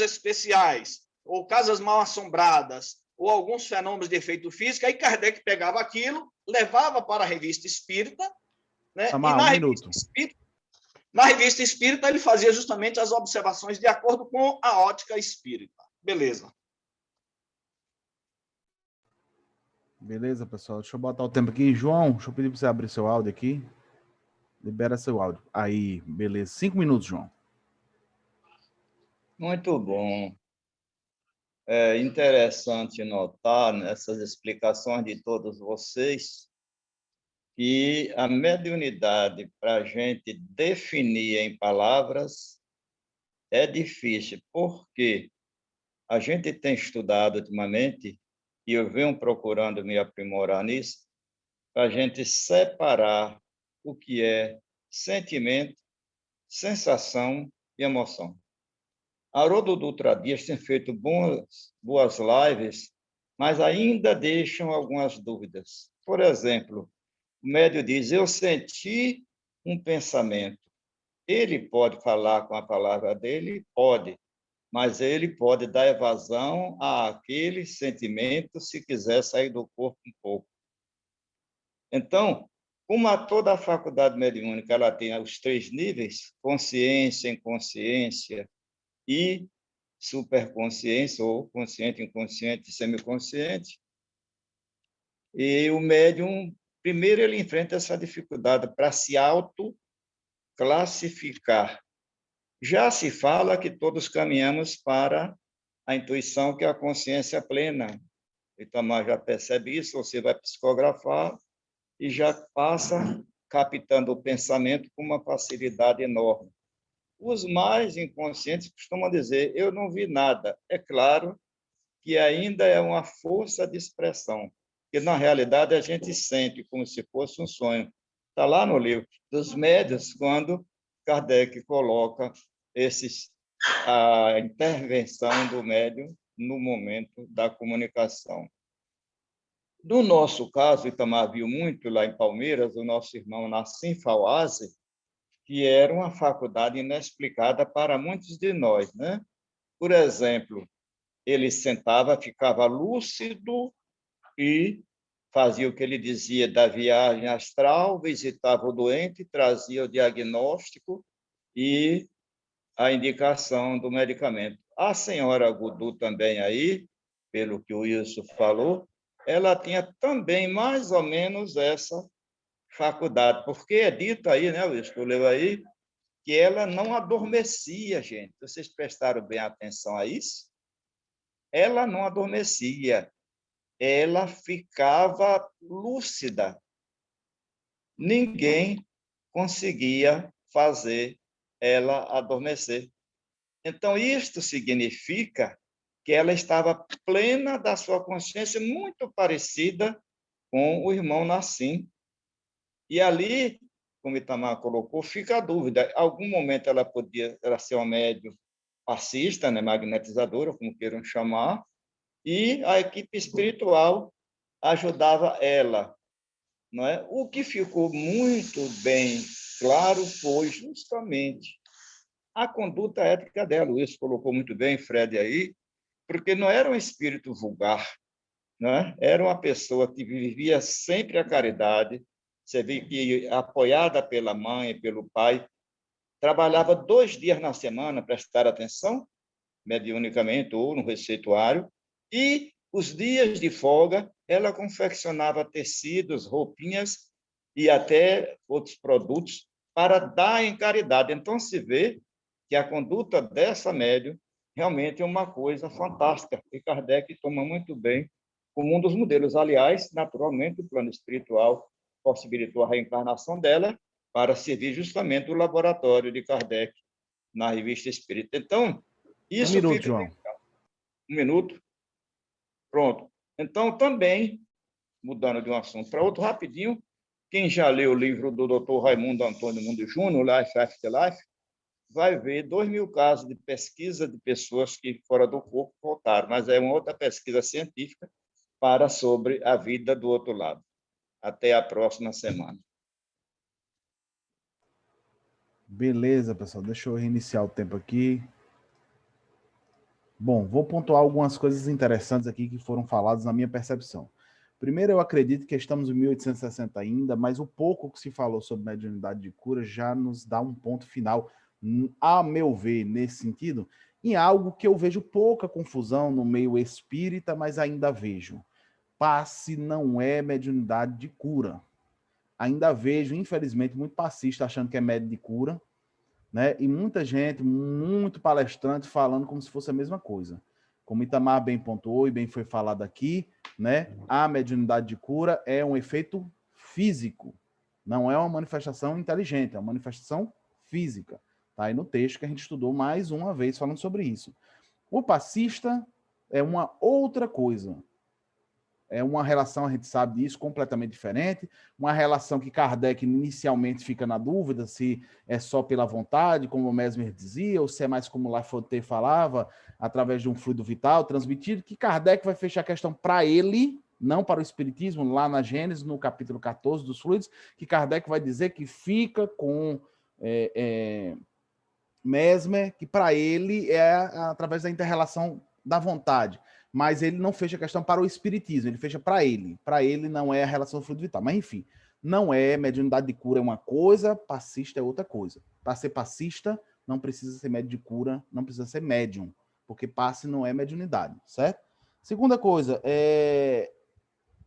[SPEAKER 6] especiais, ou casas mal assombradas, ou alguns fenômenos de efeito físico, aí Kardec pegava aquilo, levava para a revista espírita, né? E na revista espírita ele fazia justamente as observações de acordo com a ótica espírita. Beleza.
[SPEAKER 1] Beleza, pessoal. Deixa eu botar o tempo aqui. João, deixa eu pedir para você abrir seu áudio aqui. Libera seu áudio. Aí, beleza. 5 minutos, João.
[SPEAKER 5] Muito bom. É interessante notar nessas explicações de todos vocês que a mediunidade, para a gente definir em palavras, é difícil, porque a gente tem estudado ultimamente, e eu venho procurando me aprimorar nisso, para a gente separar o que é sentimento, sensação e emoção. Haroldo Dutra Dias tem feito boas lives, mas ainda deixam algumas dúvidas. Por exemplo, o médium diz, eu senti um pensamento. Ele pode falar com a palavra dele? Pode, mas ele pode dar evasão àquele sentimento se quiser sair do corpo um pouco. Então, como toda a faculdade mediúnica ela tem os 3 níveis, consciência, inconsciência e superconsciência, ou consciente, inconsciente, semiconsciente, e o médium, primeiro, ele enfrenta essa dificuldade para se autoclassificar. Já se fala que todos caminhamos para a intuição, que é a consciência plena. O Itamar já percebe isso, você vai psicografar e já passa captando o pensamento com uma facilidade enorme. Os mais inconscientes costumam dizer, eu não vi nada. É claro que ainda é uma força de expressão, que na realidade a gente sente como se fosse um sonho. Está lá no livro dos médiuns, quando Kardec coloca a intervenção do médium no momento da comunicação. No nosso caso, Itamar viu muito lá em Palmeiras, o nosso irmão Nassim Fawaz, que era uma faculdade inexplicada para muitos de nós, né? Por exemplo, ele sentava, ficava lúcido e fazia o que ele dizia da viagem astral, visitava o doente, trazia o diagnóstico e a indicação do medicamento. A senhora Gudu também aí, pelo que o Wilson falou, ela tinha também mais ou menos essa faculdade, porque é dito aí, né, Wilson, que eu leio aí, que ela não adormecia, gente. Vocês prestaram bem atenção a isso? Ela não adormecia, ela ficava lúcida. Ninguém conseguia fazer ela adormecer. Então, isto significa que ela estava plena da sua consciência, muito parecida com o irmão Nassim. E ali, como Itamar colocou, fica a dúvida. Em algum momento ela podia ser uma médium passista, né, magnetizadora, como queiram chamar, e a equipe espiritual ajudava ela. Não é? O que ficou muito bem claro foi justamente a conduta ética dela. Isso colocou muito bem, Fred, aí, porque não era um espírito vulgar, né? Era uma pessoa que vivia sempre a caridade. Você vê que, apoiada pela mãe e pelo pai, trabalhava 2 dias na semana, prestar atenção, mediunicamente ou no receituário, e os dias de folga ela confeccionava tecidos, roupinhas e até outros produtos para dar em caridade. Então, se vê que a conduta dessa médium realmente é uma coisa fantástica, e Kardec toma muito bem como um dos modelos. Aliás, naturalmente, o plano espiritual possibilitou a reencarnação dela para servir justamente o laboratório de Kardec na Revista Espírita. Então, isso
[SPEAKER 1] Um minuto,
[SPEAKER 5] fica...
[SPEAKER 1] João.
[SPEAKER 5] 1 minuto. Pronto. Então, também, mudando de um assunto para outro, rapidinho, quem já leu o livro do Dr. Raimundo Antônio Mundo Júnior, Life After Life, vai ver 2.000 casos de pesquisa de pessoas que fora do corpo voltaram, mas é uma outra pesquisa científica para sobre a vida do outro lado. Até a próxima semana.
[SPEAKER 1] Beleza, pessoal. Deixa eu reiniciar o tempo aqui. Bom, vou pontuar algumas coisas interessantes aqui que foram faladas na minha percepção. Primeiro, eu acredito que estamos em 1860 ainda, mas o pouco que se falou sobre mediunidade de cura já nos dá um ponto final, a meu ver, nesse sentido, em algo que eu vejo pouca confusão no meio espírita, mas ainda vejo. Passe não é mediunidade de cura. Ainda vejo, infelizmente, muito passista achando que é médio de cura, né? E muita gente, muito palestrante falando como se fosse a mesma coisa. Como Itamar bem pontuou e bem foi falado aqui, né? A mediunidade de cura é um efeito físico, não é uma manifestação inteligente, é uma manifestação física. Tá aí no texto que a gente estudou mais uma vez falando sobre isso. O passista é uma outra coisa. É uma relação, a gente sabe disso, completamente diferente. Uma relação que Kardec inicialmente fica na dúvida se é só pela vontade, como o Mesmer dizia, ou se é mais como Lafayette falava, através de um fluido vital transmitido, que Kardec vai fechar a questão para ele, não para o Espiritismo, lá na Gênesis, no capítulo 14 dos fluidos, que Kardec vai dizer que fica com Mesmer, que para ele é através da inter-relação da vontade. Mas ele não fecha a questão para o espiritismo, ele fecha para ele. Para ele não é a relação do fluido vital. Mas, enfim, não é mediunidade de cura é uma coisa, passista é outra coisa. Para ser passista, não precisa ser médium de cura, não precisa ser médium, porque passe não é mediunidade, certo? Segunda coisa,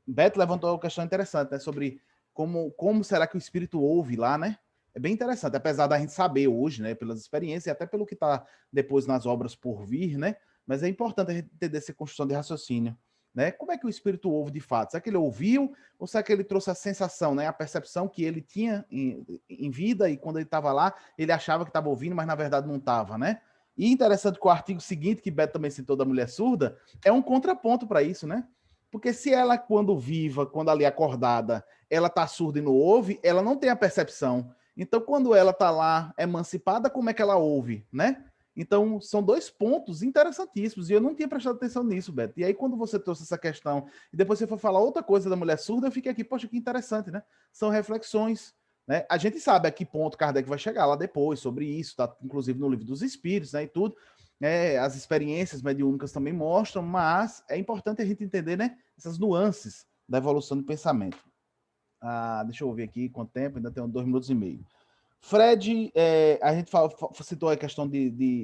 [SPEAKER 1] Beto levantou uma questão interessante, né, sobre como será que o espírito ouve lá, né? É bem interessante, apesar da gente saber hoje, né, pelas experiências e até pelo que está depois nas obras por vir, né? Mas é importante a gente entender essa construção de raciocínio, né? Como é que o espírito ouve de fato? Será que ele ouviu ou será que ele trouxe a sensação, né, a percepção que ele tinha em vida e quando ele estava lá, ele achava que estava ouvindo, mas na verdade não estava, né? E interessante que o artigo seguinte, que Beto também citou da mulher surda, é um contraponto para isso, né? Porque se ela, quando viva, quando ali acordada, ela está surda e não ouve, ela não tem a percepção. Então, quando ela está lá emancipada, como é que ela ouve, né? Então, são dois pontos interessantíssimos, e eu não tinha prestado atenção nisso, Beto. E aí, quando você trouxe essa questão, e depois você foi falar outra coisa da mulher surda, eu fiquei aqui, poxa, que interessante, né? São reflexões, né? A gente sabe a que ponto Kardec vai chegar lá depois sobre isso, tá inclusive no Livro dos Espíritos, né, e tudo. As experiências mediúnicas também mostram, mas é importante a gente entender, né, essas nuances da evolução do pensamento. Deixa eu ver aqui quanto tempo, ainda tem 2 minutos e meio. Fred, a gente citou a questão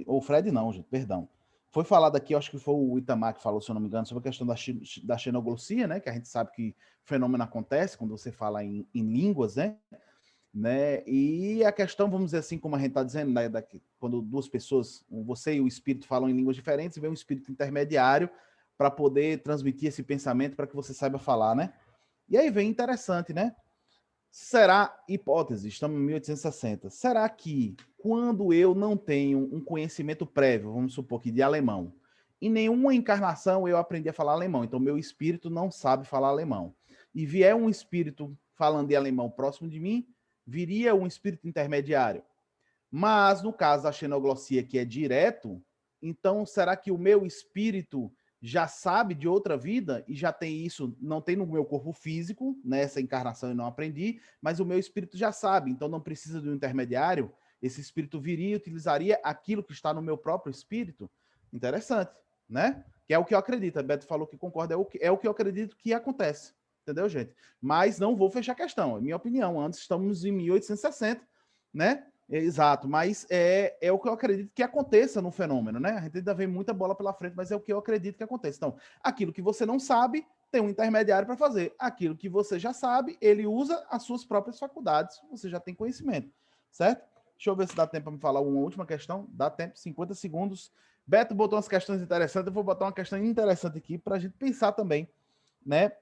[SPEAKER 1] ou Fred não, gente, perdão. Foi falado aqui, acho que foi o Itamar que falou, se eu não me engano, sobre a questão da xenoglossia, né? Que a gente sabe que o fenômeno acontece quando você fala em línguas, né? E a questão, vamos dizer assim, como a gente está dizendo, né? Quando duas pessoas, você e o espírito, falam em línguas diferentes, vem um espírito intermediário para poder transmitir esse pensamento para que você saiba falar, né? E aí vem interessante, né? Será, hipótese, estamos em 1860, será que quando eu não tenho um conhecimento prévio, vamos supor que de alemão, em nenhuma encarnação eu aprendi a falar alemão, então meu espírito não sabe falar alemão, e vier um espírito falando de alemão próximo de mim, viria um espírito intermediário. Mas no caso da xenoglossia, que é direto, então será que o meu espírito já sabe de outra vida e já tem isso, não tem no meu corpo físico, nessa encarnação eu não aprendi, mas o meu espírito já sabe, então não precisa de um intermediário, esse espírito viria e utilizaria aquilo que está no meu próprio espírito? Interessante, né? Que é o que eu acredito, a Beto falou que concorda, é o que eu acredito que acontece, entendeu, gente? Mas não vou fechar a questão, é minha opinião, antes estamos em 1860, né? Exato, mas é o que eu acredito que aconteça no fenômeno, né? A gente ainda vê muita bola pela frente, mas é o que eu acredito que aconteça. Então, aquilo que você não sabe, tem um intermediário para fazer. Aquilo que você já sabe, ele usa as suas próprias faculdades, você já tem conhecimento, certo? Deixa eu ver se dá tempo para me falar uma última questão. Dá tempo, 50 segundos. Beto botou umas questões interessantes, eu vou botar uma questão interessante aqui para a gente pensar também, né?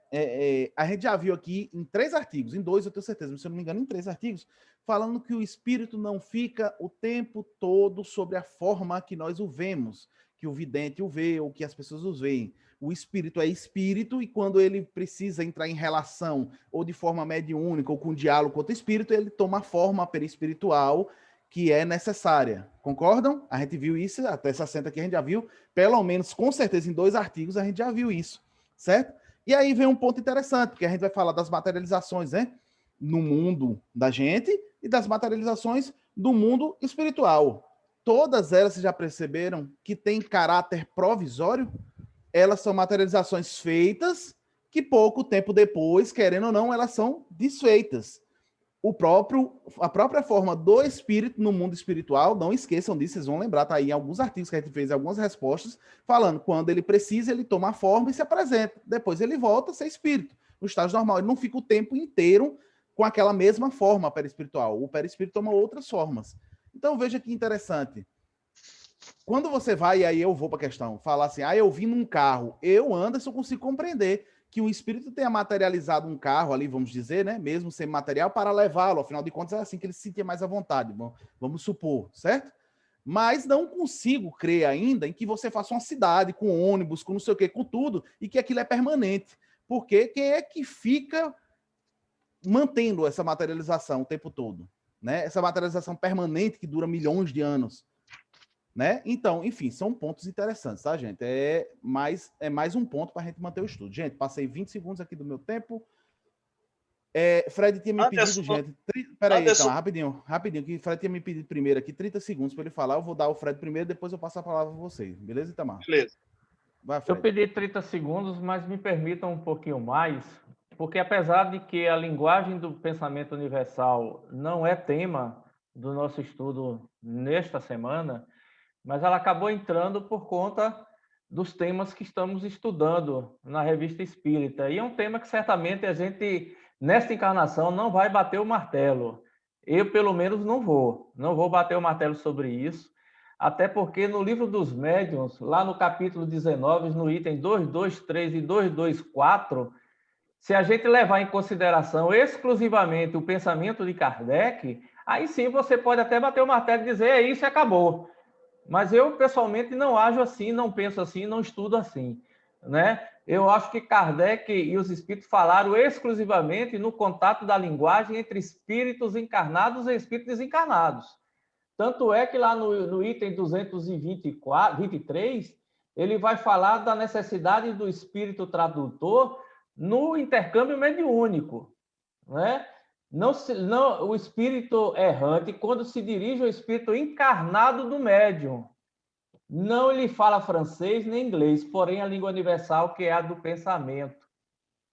[SPEAKER 1] A gente já viu aqui em 3 artigos, em 2 eu tenho certeza, mas se eu não me engano, em 3 artigos, falando que o espírito não fica o tempo todo sobre a forma que nós o vemos, que o vidente o vê ou que as pessoas o veem. O espírito é espírito e quando ele precisa entrar em relação ou de forma mediúnica ou com diálogo com outro espírito, ele toma a forma perispiritual que é necessária. Concordam? A gente viu isso, até 60 aqui a gente já viu, pelo menos, com certeza, em 2 artigos a gente já viu isso, certo? E aí vem um ponto interessante, porque a gente vai falar das materializações, né? No mundo da gente e das materializações do mundo espiritual. Todas elas, vocês já perceberam que têm caráter provisório? Elas são materializações feitas que pouco tempo depois, querendo ou não, elas são desfeitas. A própria forma do espírito no mundo espiritual, não esqueçam disso, vocês vão lembrar, tá aí em alguns artigos que a gente fez, algumas respostas, falando quando ele precisa, ele toma a forma e se apresenta. Depois ele volta a ser espírito, no estágio normal. Ele não fica o tempo inteiro com aquela mesma forma perispiritual. O perispírito toma outras formas. Então veja que interessante. quando você vai, e aí eu vou para a questão, falar assim, eu vim num carro, eu, Anderson, consigo compreender que um espírito tenha materializado um carro ali, vamos dizer, né, mesmo sem material, para levá-lo, afinal de contas é assim que ele se sentia mais à vontade, vamos supor, certo? Mas não consigo crer ainda em que você faça uma cidade com ônibus, com não sei o quê, com tudo, e que aquilo é permanente. Porque quem é que fica mantendo essa materialização o tempo todo? Né? Essa materialização permanente que dura milhões de anos. Né? Então, enfim, são pontos interessantes, tá, gente? É mais um ponto para a gente manter o estudo. Gente, passei 20 segundos aqui do meu tempo. Fred tinha me pedido, gente. Peraí, então, rapidinho, que Fred tinha me pedido primeiro aqui, 30 segundos para ele falar. Eu vou dar o Fred primeiro, depois eu passo a palavra para vocês. Beleza, Itamar?
[SPEAKER 6] Beleza.
[SPEAKER 1] Vai, Fred.
[SPEAKER 2] Eu pedi 30 segundos, mas me permitam um pouquinho mais, porque apesar de que a linguagem do pensamento universal não é tema do nosso estudo nesta semana, mas ela acabou entrando por conta dos temas que estamos estudando na Revista Espírita. E é um tema que certamente a gente, nesta encarnação, não vai bater o martelo. Eu, pelo menos, não vou bater o martelo sobre isso, até porque no livro dos médiuns, lá no capítulo 19, no item 223 e 224, se a gente levar em consideração exclusivamente o pensamento de Kardec, aí sim você pode até bater o martelo e dizer, é isso e acabou. Mas eu, pessoalmente, não ajo assim, não penso assim, não estudo assim, né? Eu acho que Kardec e os espíritos falaram exclusivamente no contato da linguagem entre espíritos encarnados e espíritos desencarnados. Tanto é que lá no item 223, ele vai falar da necessidade do espírito tradutor no intercâmbio mediúnico, né? Não, o espírito errante, quando se dirige ao espírito encarnado do médium, não lhe fala francês nem inglês, porém a língua universal, que é a do pensamento.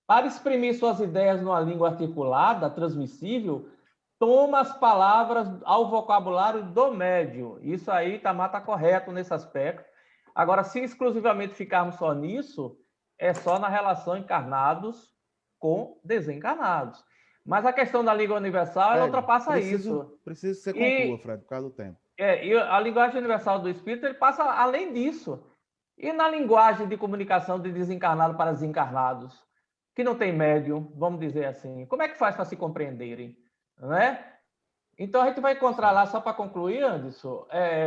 [SPEAKER 2] Para exprimir suas ideias numa língua articulada, transmissível, toma as palavras ao vocabulário do médium. Isso aí está correto nesse aspecto. Agora, se exclusivamente ficarmos só nisso, é só na relação encarnados com desencarnados. Mas a questão da língua universal, ela ultrapassa isso.
[SPEAKER 1] Preciso que você conclua, Fred, por causa do tempo.
[SPEAKER 2] E a linguagem universal do espírito, ele passa além disso. E na linguagem de comunicação de desencarnado para desencarnados, que não tem médium, vamos dizer assim, como é que faz para se compreenderem? Né? Então a gente vai encontrar lá, só para concluir, Anderson,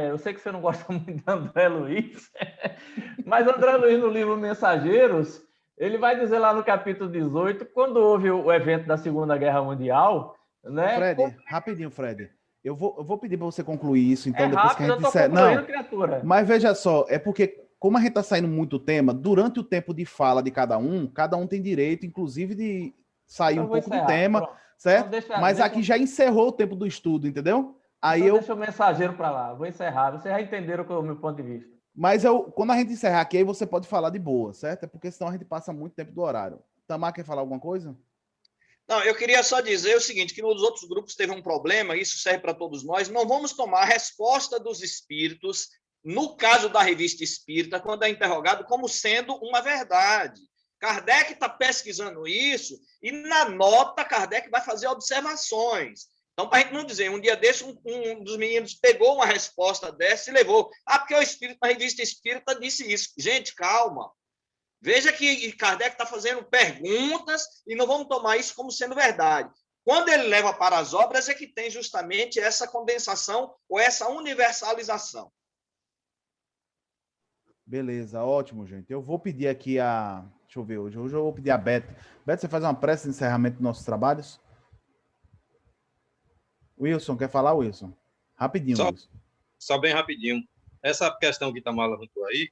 [SPEAKER 2] eu sei que você não gosta muito de André Luiz, mas André Luiz no livro Mensageiros, ele vai dizer lá no capítulo 18, quando houve o evento da Segunda Guerra Mundial, né?
[SPEAKER 1] Fred, rapidinho, Fred. Eu vou pedir para você concluir isso, então
[SPEAKER 2] depois rápido, que a gente disser. Não, criatura.
[SPEAKER 1] Mas veja só, é porque como a gente está saindo muito tema, durante o tempo de fala de cada um tem direito, inclusive, de sair um pouco do tema, pronto. Certo? Então mas aqui já encerrou o tempo do estudo, entendeu? Aí
[SPEAKER 2] então deixa o mensageiro para lá, vou encerrar. Vocês já entenderam o meu ponto de vista.
[SPEAKER 1] Mas quando a gente encerrar aqui, aí você pode falar de boa, certo? É porque senão a gente passa muito tempo do horário. Tamar, quer falar alguma coisa?
[SPEAKER 6] Não, eu queria só dizer o seguinte, que nos outros grupos teve um problema, isso serve para todos nós, não vamos tomar a resposta dos espíritos, no caso da Revista Espírita, quando é interrogado, como sendo uma verdade. Kardec está pesquisando isso e na nota Kardec vai fazer observações. Então, para a gente não dizer, um dia desse, um dos meninos pegou uma resposta dessa e levou. Porque o espírito, na Revista Espírita disse isso. Gente, calma. Veja que Kardec está fazendo perguntas e não vamos tomar isso como sendo verdade. Quando ele leva para as obras é que tem justamente essa condensação ou essa universalização.
[SPEAKER 1] Beleza, ótimo, gente. Eu vou pedir aqui Deixa eu ver, hoje eu vou pedir a Beto. Beto, você faz uma prece de encerramento dos nossos trabalhos? Wilson, quer falar, Wilson? Rapidinho, Wilson.
[SPEAKER 3] Só bem rapidinho. Essa questão que Itamar levantou aí,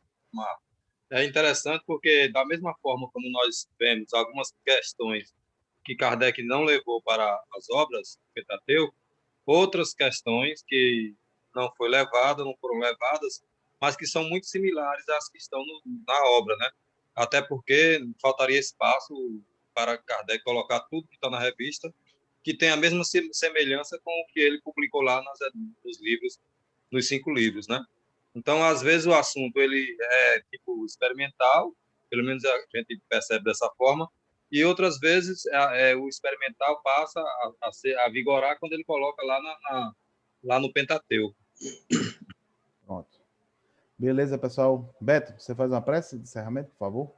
[SPEAKER 3] é interessante porque, da mesma forma como nós vemos algumas questões que Kardec não levou para as obras do Pentateuco, outras questões que não foram levadas, mas que são muito similares às que estão na obra, né? Até porque faltaria espaço para Kardec colocar tudo que está na revista, que tem a mesma semelhança com o que ele publicou lá nos livros, nos 5 livros, né? Então, às vezes, o assunto ele é tipo experimental, pelo menos a gente percebe dessa forma, e outras vezes o experimental passa a vigorar quando ele coloca lá no Pentateuco.
[SPEAKER 1] Pronto. Beleza, pessoal. Beto, você faz uma prece de encerramento, por favor?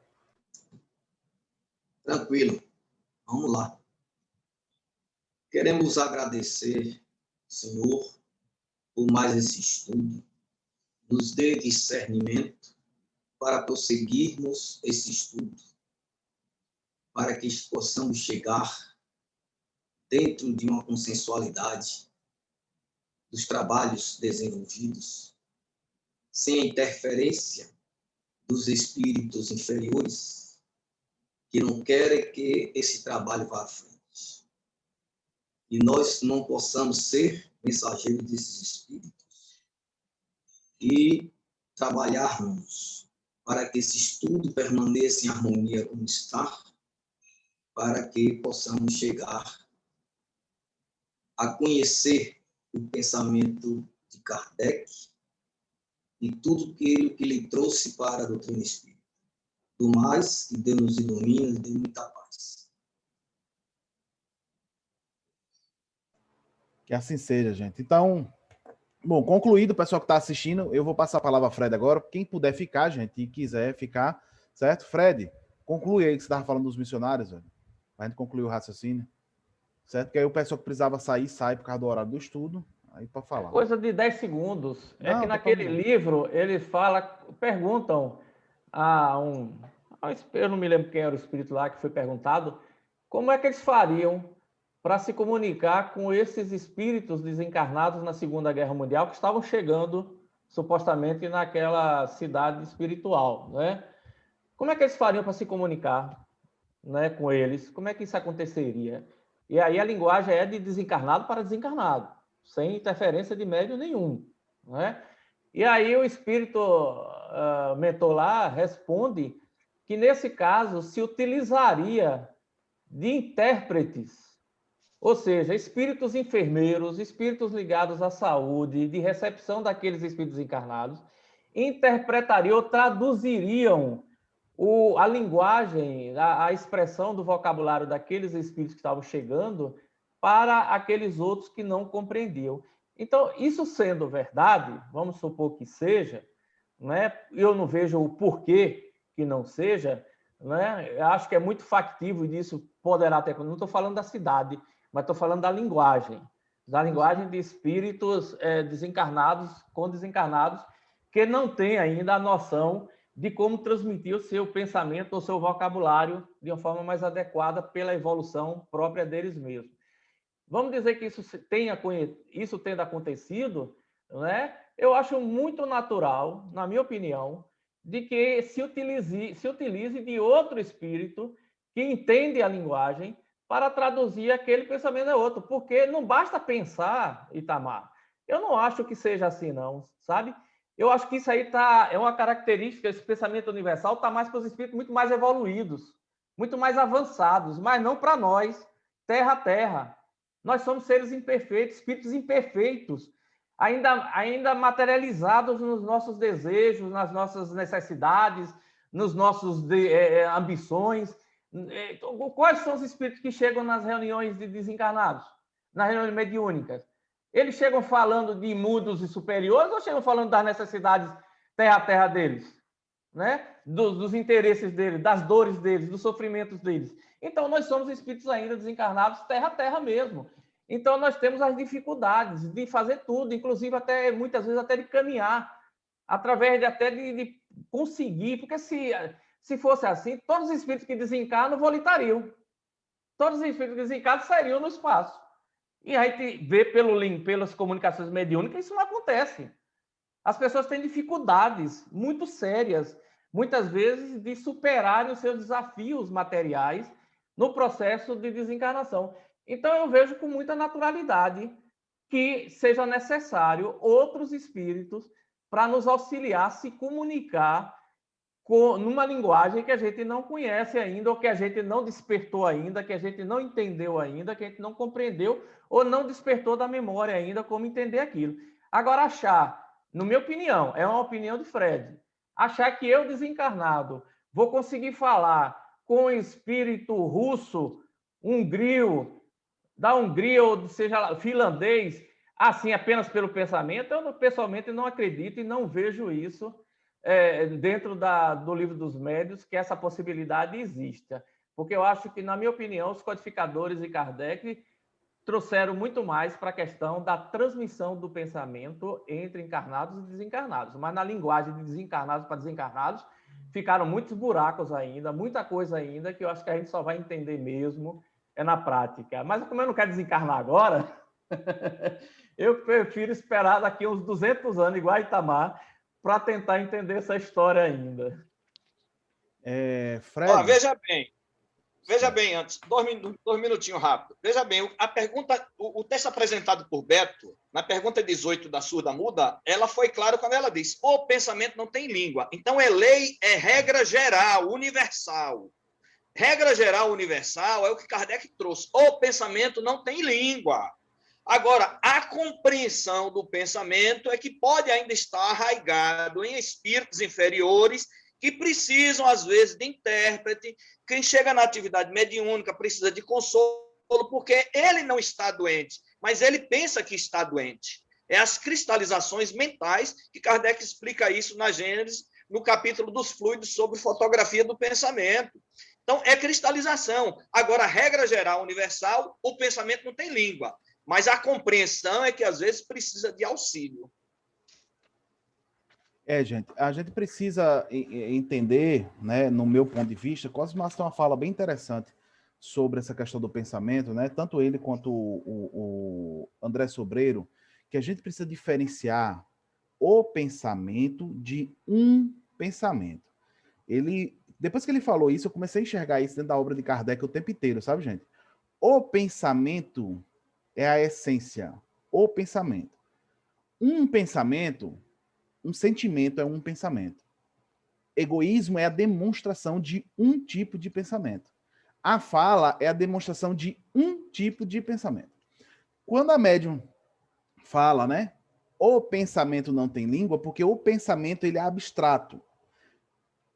[SPEAKER 4] Tranquilo. Vamos lá. Queremos agradecer, Senhor, por mais esse estudo. Nos dê discernimento para prosseguirmos esse estudo, para que possamos chegar dentro de uma consensualidade dos trabalhos desenvolvidos, sem a interferência dos espíritos inferiores, que não querem que esse trabalho vá à frente. E nós não possamos ser mensageiros desses espíritos e trabalharmos para que esse estudo permaneça em harmonia como está, para que possamos chegar a conhecer o pensamento de Kardec e tudo aquilo que ele trouxe para a doutrina espírita. Do mais, que Deus nos ilumine e dê muita paz.
[SPEAKER 1] Que assim seja, gente. Então, bom, concluído, o pessoal que está assistindo, eu vou passar a palavra a Fred agora. Quem puder ficar, gente, e quiser ficar, certo? Fred, conclui aí que você estava falando dos missionários, velho. Para a gente concluir o raciocínio. Certo? Que aí o pessoal que precisava sair, sai por causa do horário do estudo. Aí para falar.
[SPEAKER 2] Coisa de 10 segundos.
[SPEAKER 1] Não,
[SPEAKER 2] é que naquele livro, eles perguntam a um... Eu não me lembro quem era o espírito lá que foi perguntado, como é que eles fariam para se comunicar com esses espíritos desencarnados na Segunda Guerra Mundial que estavam chegando, supostamente, naquela cidade espiritual, né? Como é que eles fariam para se comunicar, né, com eles? Como é que isso aconteceria? E aí a linguagem é de desencarnado para desencarnado, sem interferência de médium nenhum, né? E aí o espírito mentor lá responde que, nesse caso, se utilizaria de intérpretes, ou seja, espíritos enfermeiros, espíritos ligados à saúde, de recepção daqueles espíritos encarnados, interpretariam ou traduziriam a linguagem, a expressão do vocabulário daqueles espíritos que estavam chegando para aqueles outros que não compreendiam. Então, isso sendo verdade, vamos supor que seja, né? Eu não vejo o porquê que não seja, né? Eu acho que é muito factível e disso poderá ter. Não estou falando da cidade, mas estou falando da linguagem de espíritos desencarnados com desencarnados que não têm ainda a noção de como transmitir o seu pensamento ou seu vocabulário de uma forma mais adequada pela evolução própria deles mesmos. Vamos dizer que isso tenha acontecido, né? Eu acho muito natural, na minha opinião, de que se utilize de outro espírito que entende a linguagem para traduzir aquele pensamento a outro, porque não basta pensar, Itamar. Eu não acho que seja assim, não, sabe? Eu acho que isso aí é uma característica, esse pensamento universal está mais para os espíritos muito mais evoluídos, muito mais avançados, mas não para nós, terra a terra. Nós somos seres imperfeitos, espíritos imperfeitos, ainda materializados nos nossos desejos, nas nossas necessidades, nos nossos ambições. Quais são os espíritos que chegam nas reuniões de desencarnados, nas reuniões mediúnicas? Eles chegam falando de mundos e superiores ou chegam falando das necessidades terra a terra deles? Né? Dos interesses deles, das dores deles, dos sofrimentos deles. Então, nós somos espíritos ainda desencarnados terra a terra mesmo. Então, nós temos as dificuldades de fazer tudo, inclusive até muitas vezes até de caminhar, através de conseguir, porque se fosse assim, todos os espíritos que desencarnam voltariam. Todos os espíritos desencarnados sairiam no espaço. E a gente vê pelas comunicações mediúnicas, isso não acontece. As pessoas têm dificuldades muito sérias, muitas vezes, de superarem os seus desafios materiais no processo de desencarnação. Então, eu vejo com muita naturalidade que seja necessário outros espíritos para nos auxiliar a se comunicar numa linguagem que a gente não conhece ainda, ou que a gente não despertou ainda, que a gente não entendeu ainda, que a gente não compreendeu, ou não despertou da memória ainda como entender aquilo. Agora, achar, na minha opinião, é uma opinião de Fred, achar que eu, desencarnado, vou conseguir falar com o espírito russo, húngrio, da Hungria, ou seja, finlandês, assim, apenas pelo pensamento, eu pessoalmente não acredito e não vejo isso dentro do Livro dos Médiuns que essa possibilidade exista. Porque eu acho que, na minha opinião, os codificadores e Kardec trouxeram muito mais para a questão da transmissão do pensamento entre encarnados e desencarnados. Mas na linguagem de desencarnados para desencarnados, ficaram muitos buracos ainda, muita coisa ainda, que eu acho que a gente só vai entender mesmo na prática. Mas como eu não quero desencarnar agora, eu prefiro esperar daqui uns 200 anos, igual a Itamar, para tentar entender essa história ainda.
[SPEAKER 1] Fred...
[SPEAKER 6] Veja bem, antes, dois minutinhos rápido. Veja bem, a pergunta, o texto apresentado por Beto, na pergunta 18 da surda muda, ela foi clara quando ela diz: o pensamento não tem língua. Então, lei, é regra geral, universal. Regra geral, universal, é o que Kardec trouxe. O pensamento não tem língua. Agora, a compreensão do pensamento é que pode ainda estar arraigado em espíritos inferiores que precisam, às vezes, de intérprete. Quem chega na atividade mediúnica precisa de consolo, porque ele não está doente, mas ele pensa que está doente. É as cristalizações mentais, que Kardec explica isso na Gênesis, no capítulo dos fluidos sobre fotografia do pensamento. Então, é cristalização. Agora, regra geral, universal, o pensamento não tem língua, mas a compreensão é que, às vezes, precisa de auxílio.
[SPEAKER 1] Gente, a gente precisa entender, né, no meu ponto de vista, Cosme Massa tem uma fala bem interessante sobre essa questão do pensamento, né, tanto ele quanto o André Sobreiro, que a gente precisa diferenciar o pensamento de um pensamento. Depois que ele falou isso, eu comecei a enxergar isso dentro da obra de Kardec o tempo inteiro, sabe, gente? O pensamento é a essência, o pensamento. Um pensamento... Um sentimento é um pensamento. Egoísmo é a demonstração de um tipo de pensamento. A fala é a demonstração de um tipo de pensamento. Quando a médium fala, né? O pensamento não tem língua, porque o pensamento ele é abstrato.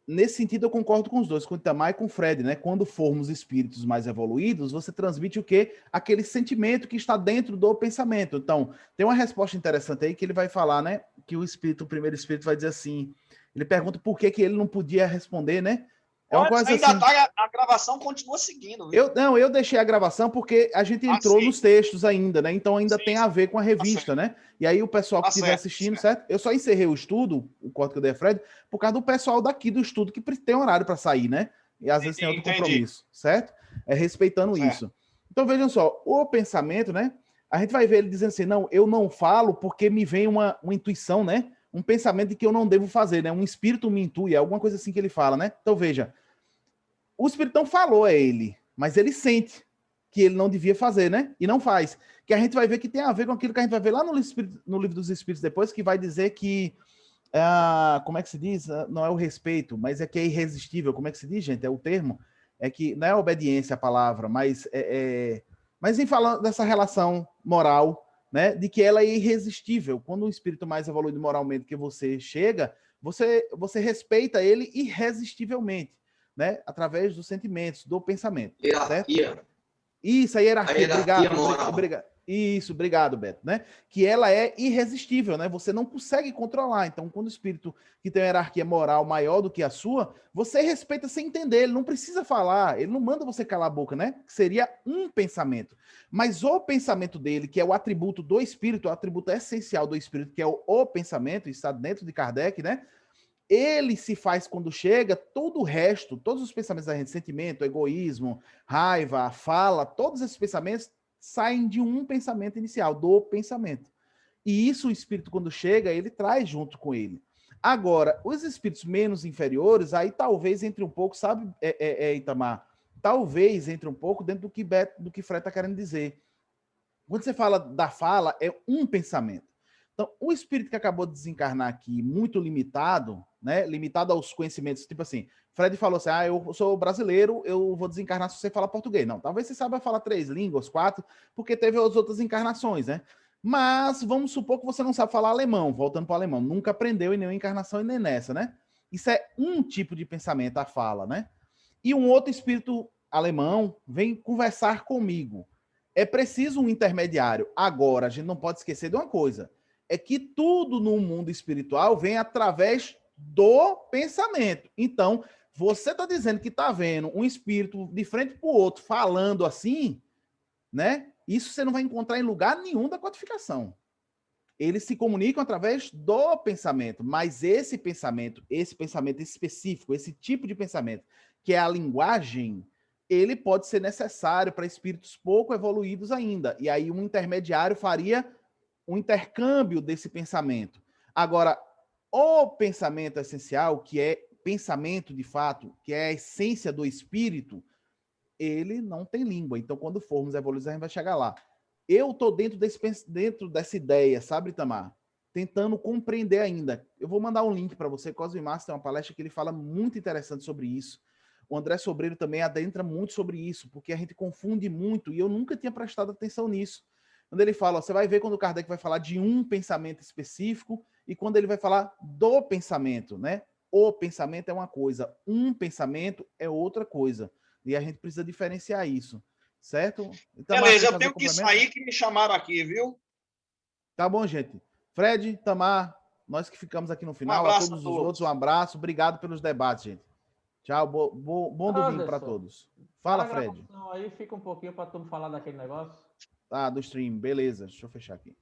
[SPEAKER 1] Nesse sentido, eu concordo com os dois, com o Itamar e com o Fred, né? Quando formos espíritos mais evoluídos, você transmite o quê? Aquele sentimento que está dentro do pensamento. Então, tem uma resposta interessante aí que ele vai falar, né? Que o primeiro espírito vai dizer assim, ele pergunta por que ele não podia responder, né?
[SPEAKER 6] É uma coisa ainda assim, a gravação continua seguindo. Viu?
[SPEAKER 1] Eu deixei a gravação porque a gente entrou nos textos ainda, né? Então ainda tem a ver com a revista, né? E aí o pessoal que estiver assistindo, certo? Eu só encerrei o estudo, o corte que eu dei a Fred, por causa do pessoal daqui do estudo que tem horário para sair, né? E às vezes tem outro compromisso, certo? Respeitando isso. Então vejam só, o pensamento, né? A gente vai ver ele dizendo assim, não, eu não falo porque me vem uma intuição, né? Um pensamento de que eu não devo fazer, né? Um espírito me intui, alguma coisa assim que ele fala, né? Então veja, o espiritão falou a ele, mas ele sente que ele não devia fazer, né? E não faz. Que a gente vai ver que tem a ver com aquilo que a gente vai ver lá no Livro dos Espíritos depois, que vai dizer que, como é que se diz? Não é o respeito, mas é que é irresistível. Como é que se diz, gente? É o termo. É que não é obediência a palavra, mas em falando dessa relação moral, né? De que ela é irresistível. Quando um espírito mais evoluído moralmente que você chega, você respeita ele irresistivelmente, né? Através dos sentimentos, do pensamento.
[SPEAKER 4] Hierarquia.
[SPEAKER 1] Certo? Isso, a hierarquia. Obrigado. Isso, obrigado, Beto, né? Que ela é irresistível, né? Você não consegue controlar. Então, quando o espírito que tem uma hierarquia moral maior do que a sua, você respeita sem entender, ele não precisa falar, ele não manda você calar a boca, né? Que seria um pensamento. Mas o pensamento dele, que é o atributo do espírito, o atributo essencial do espírito, que é o pensamento, está dentro de Kardec, né? Ele se faz quando chega, todo o resto, todos os pensamentos da gente, sentimento, egoísmo, raiva, fala, todos esses pensamentos saem de um pensamento inicial, do pensamento. E isso o espírito, quando chega, ele traz junto com ele. Agora, os espíritos menos inferiores, aí talvez entre um pouco, sabe, Itamar? Talvez entre um pouco dentro do que Fred está querendo dizer. Quando você fala da fala, é um pensamento. Então, o espírito que acabou de desencarnar aqui, muito limitado, né? Limitado aos conhecimentos, tipo assim, Fred falou assim, eu sou brasileiro, eu vou desencarnar se você falar português. Não, talvez você saiba falar 3 línguas, 4, porque teve as outras encarnações, né? Mas vamos supor que você não sabe falar alemão, voltando para o alemão, nunca aprendeu em nenhuma encarnação e nem nessa, né? Isso é um tipo de pensamento, a fala, né? E um outro espírito alemão vem conversar comigo. É preciso um intermediário. Agora, a gente não pode esquecer de uma coisa, é que tudo no mundo espiritual vem através do pensamento. Então, você está dizendo que está vendo um espírito de frente para o outro falando assim, né? Isso você não vai encontrar em lugar nenhum da codificação. Eles se comunicam através do pensamento, mas esse pensamento específico, esse tipo de pensamento, que é a linguagem, ele pode ser necessário para espíritos pouco evoluídos ainda. E aí um intermediário faria um intercâmbio desse pensamento. Agora, o pensamento essencial, que é pensamento de fato, que é a essência do espírito, ele não tem língua. Então, quando formos evoluir, a gente vai chegar lá. Eu estou dentro dessa ideia, sabe, Itamar? Tentando compreender ainda. Eu vou mandar um link para você. Cosme Márcio tem uma palestra que ele fala muito interessante sobre isso. O André Sobreiro também adentra muito sobre isso, porque a gente confunde muito, e eu nunca tinha prestado atenção nisso. Quando ele fala, ó, você vai ver quando o Kardec vai falar de um pensamento específico e quando ele vai falar do pensamento, né? O pensamento é uma coisa, um pensamento é outra coisa. E a gente precisa diferenciar isso, certo?
[SPEAKER 6] Então, beleza, eu tenho que sair que me chamaram aqui, viu?
[SPEAKER 1] Tá bom, gente. Fred, Tamar, nós que ficamos aqui no final, a todos os outros, um abraço. Obrigado pelos debates, gente. Tchau, bom domingo para todos. Fala, Fred.
[SPEAKER 2] Aí fica um pouquinho para tu falar daquele negócio.
[SPEAKER 1] Ah, do stream, beleza. Deixa eu fechar aqui.